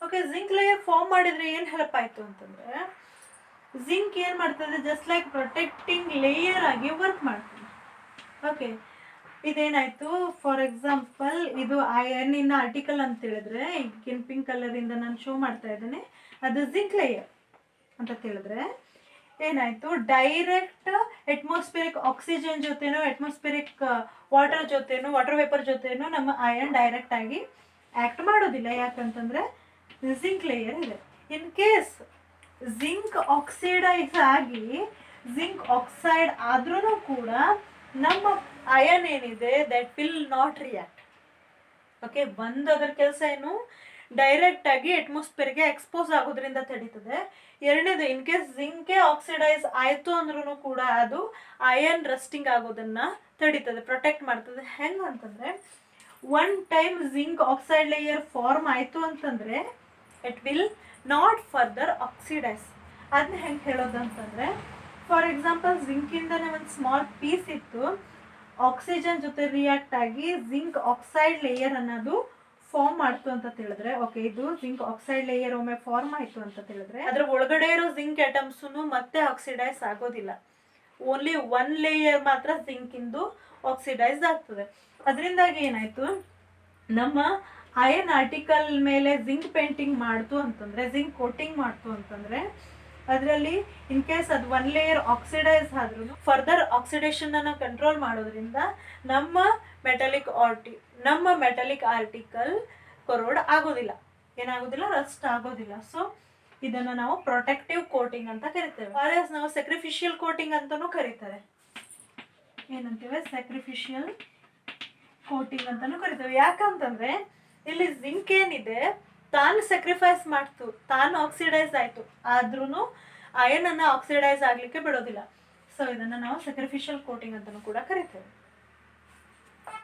ಓಕೆ, ಜಿಂಕ್ ಲೇಯರ್ ಫಾರ್ಮ್ ಮಾಡಿದ್ರೆ ಏನು ಹೆಲ್ಪ್ ಆಯ್ತು ಅಂತಂದ್ರೆ, ಜಿಂಕ್ ಏನು ಮಾಡ್ತದೆ, ಜಸ್ಟ್ ಲೈಕ್ ಪ್ರೊಟೆಕ್ಟಿಂಗ್ ಲೇಯರ್ ಆಗಿ ವರ್ಕ್ ಮಾಡ್ತದೆ. ಓಕೆ, ಇದೇನಾಯ್ತು, ಫಾರ್ ಎಕ್ಸಾಂಪಲ್ ಇದು ಅಯರ್ನಿನ ಆರ್ಟಿಕಲ್ ಅಂತ ಹೇಳಿದ್ರೆ, ಈಗಿನ ಪಿಂಕ್ ಕಲರಿಂದ ನಾನು ಶೋ ಮಾಡ್ತಾ ಇದ್ದೇನೆ, ಅದು ಜಿಂಕ್ ಲೇಯರ್ ಅಂತ ಹೇಳಿದ್ರೆ ಏನಾಯ್ತು, ಡೈರೆಕ್ಟ್ ಅಟ್ಮಾಸ್ಫಿಯರಿಕ್ ಆಕ್ಸಿಜನ್ ಜೊತೆನೋ ಅಟ್ಮಾಸ್ಫಿಯರಿಕ್ ವಾಟರ್ ಜೊತೆನೋ ವಾಟರ್ ವೇಪರ್ ಜೊತೆನೋ ನಮ್ಮ ಅಯನ್ ಡೈರೆಕ್ಟ್ ಆಗಿ ಆ್ಯಕ್ಟ್ ಮಾಡೋದಿಲ್ಲ. ಯಾಕಂತಂದ್ರೆ ಜಿಂಕ್ ಲೇಯರ್ ಇದೆ. ಇನ್ ಕೇಸ್ ಜಿಂಕ್ ಆಕ್ಸಿಡೈಸ್ ಆಗಿ ಜಿಂಕ್ ಆಕ್ಸೈಡ್ ಆದ್ರೂ ಕೂಡ ನಮ್ಮ ಅಯನ್ ಏನಿದೆ that will not react. Okay, ಒಂದು ಅದರ ಕೆಲಸ ಏನು, ಡೈರೆಕ್ಟ್ ಆಗಿ ಅಟ್ಮಾಸ್ಫಿಯರ್ಗೆ ಎಕ್ಸ್ಪೋಸ್ ಆಗೋದ್ರಿಂದ ತಡೀತದೆ. ಎರಡನೇದು, ಇನ್ ಕೇಸ್ ಜಿಂಕೆ ಆಕ್ಸಿಡೈಸ್ ಆಯಿತು ಅಂದ್ರೂ ಕೂಡ ಅದು ಅಯನ್ ರಸ್ಟಿಂಗ್ ಆಗೋದನ್ನ ತಡೀತದೆ, ಪ್ರೊಟೆಕ್ಟ್ ಮಾಡ್ತದೆ. ಹೆಂಗೆ ಅಂತಂದರೆ, one time zinc oxide layer form ಆಯಿತು ಅಂತಂದರೆ it will not further oxidise. ಅದನ್ನ ಹೆಂಗೆ ಹೇಳೋದು ಅಂತಂದರೆ, ಫಾರ್ ಎಕ್ಸಾಂಪಲ್ ಜಿಂಕಿಂದನೇ ಒಂದು ಸ್ಮಾಲ್ ಪೀಸ್ ಇತ್ತು, ಆಕ್ಸಿಜನ್ ಜೊತೆ ರಿಯಾಕ್ಟ್ ಆಗಿ ಜಿಂಕ್ ಆಕ್ಸೈಡ್ ಲೇಯರ್ ಅನ್ನೋದು ಫಾರ್ಮ್ ಮಾಡ್ತು ಅಂತ ತಿಳಿದ್ರೆ, ಓಕೆ ಇದು ಜಿಂಕ್ ಆಕ್ಸೈಡ್ ಲೇಯರ್ ಒಮ್ಮೆ ಫಾರ್ಮ್ ಆಯ್ತು ಅಂತ ತಿಳಿದ್ರೆ ಅದ್ರ ಒಳಗಡೆ ಇರೋ ಜಿಂಕ್ ಆಟಮ್ಸ್ ಮತ್ತೆ ಆಕ್ಸಿಡೈಸ್ ಆಗೋದಿಲ್ಲ. ಓನ್ಲಿ ಒನ್ ಲೇಯರ್ ಮಾತ್ರ ಜಿಂಕ್ ಇಂದು ಆಕ್ಸಿಡೈಸ್ ಆಗ್ತದೆ. ಅದರಿಂದಾಗಿ ಏನಾಯ್ತು, ನಮ್ಮ ಅಯನ್ ಆರ್ಟಿಕಲ್ ಮೇಲೆ ಜಿಂಕ್ ಪೇಂಟಿಂಗ್ ಮಾಡ್ತು ಅಂತಂದ್ರೆ, ಜಿಂಕ್ ಕೋಟಿಂಗ್ ಮಾಡ್ತು ಅಂತಂದ್ರೆ ಅದರಲ್ಲಿ ಇನ್ ಕೇಸ್ ಅದು ಒನ್ ಲೇಯರ್ ಆಕ್ಸಿಡೈಸ್ ಆದ್ರೂ ಫರ್ದರ್ ಆಕ್ಸಿಡೇಷನ್ ಅನ್ನ ಕಂಟ್ರೋಲ್ ಮಾಡೋದ್ರಿಂದ ನಮ್ಮ ಮೆಟಾಲಿಕ್ ಆರ್ಟಿಕಲ್ ಕೊರೋಡ್ ಆಗೋದಿಲ್ಲ, ಏನಾಗೋದಿಲ್ಲ, ರಸ್ಟ್ ಆಗೋದಿಲ್ಲ. ಸೊ ಇದನ್ನ ನಾವು ಪ್ರೊಟೆಕ್ಟಿವ್ ಕೋಟಿಂಗ್ ಅಂತ ಕರಿತೇವೆ. ಆರ್ಎಸ್ ನಾವು ಸ್ಯಾಕ್ರಿಫಿಷಿಯಲ್ ಕೋಟಿಂಗ್ ಅಂತಾನೂ ಕರೀತಾರೆ. ಏನಂತೇವೆ, ಸ್ಯಾಕ್ರಿಫಿಷಿಯಲ್ ಕೋಟಿಂಗ್ ಅಂತಾನೂ ಕರಿತೇವೆ. ಯಾಕಂತಂದ್ರೆ ಇಲ್ಲಿ ಜಿಂಕ್ ಏನಿದೆ ತಾನು ಸ್ಯಾಕ್ರಿಫೈಸ್ ಮಾಡ್ತು, ತಾನು ಆಕ್ಸಿಡೈಸ್ ಆಯ್ತು, ಆದ್ರೂ ಅಯನ್ ಅನ್ನ ಆಕ್ಸಿಡೈಸ್ ಆಗ್ಲಿಕ್ಕೆ ಬಿಡೋದಿಲ್ಲ. ಸೊ ಇದನ್ನ ನಾವು ಸ್ಯಾಕ್ರಿಫಿಷಿಯಲ್ ಕೋಟಿಂಗ್ ಅಂತಾನೂ ಕೂಡ ಕರಿತೇವೆ.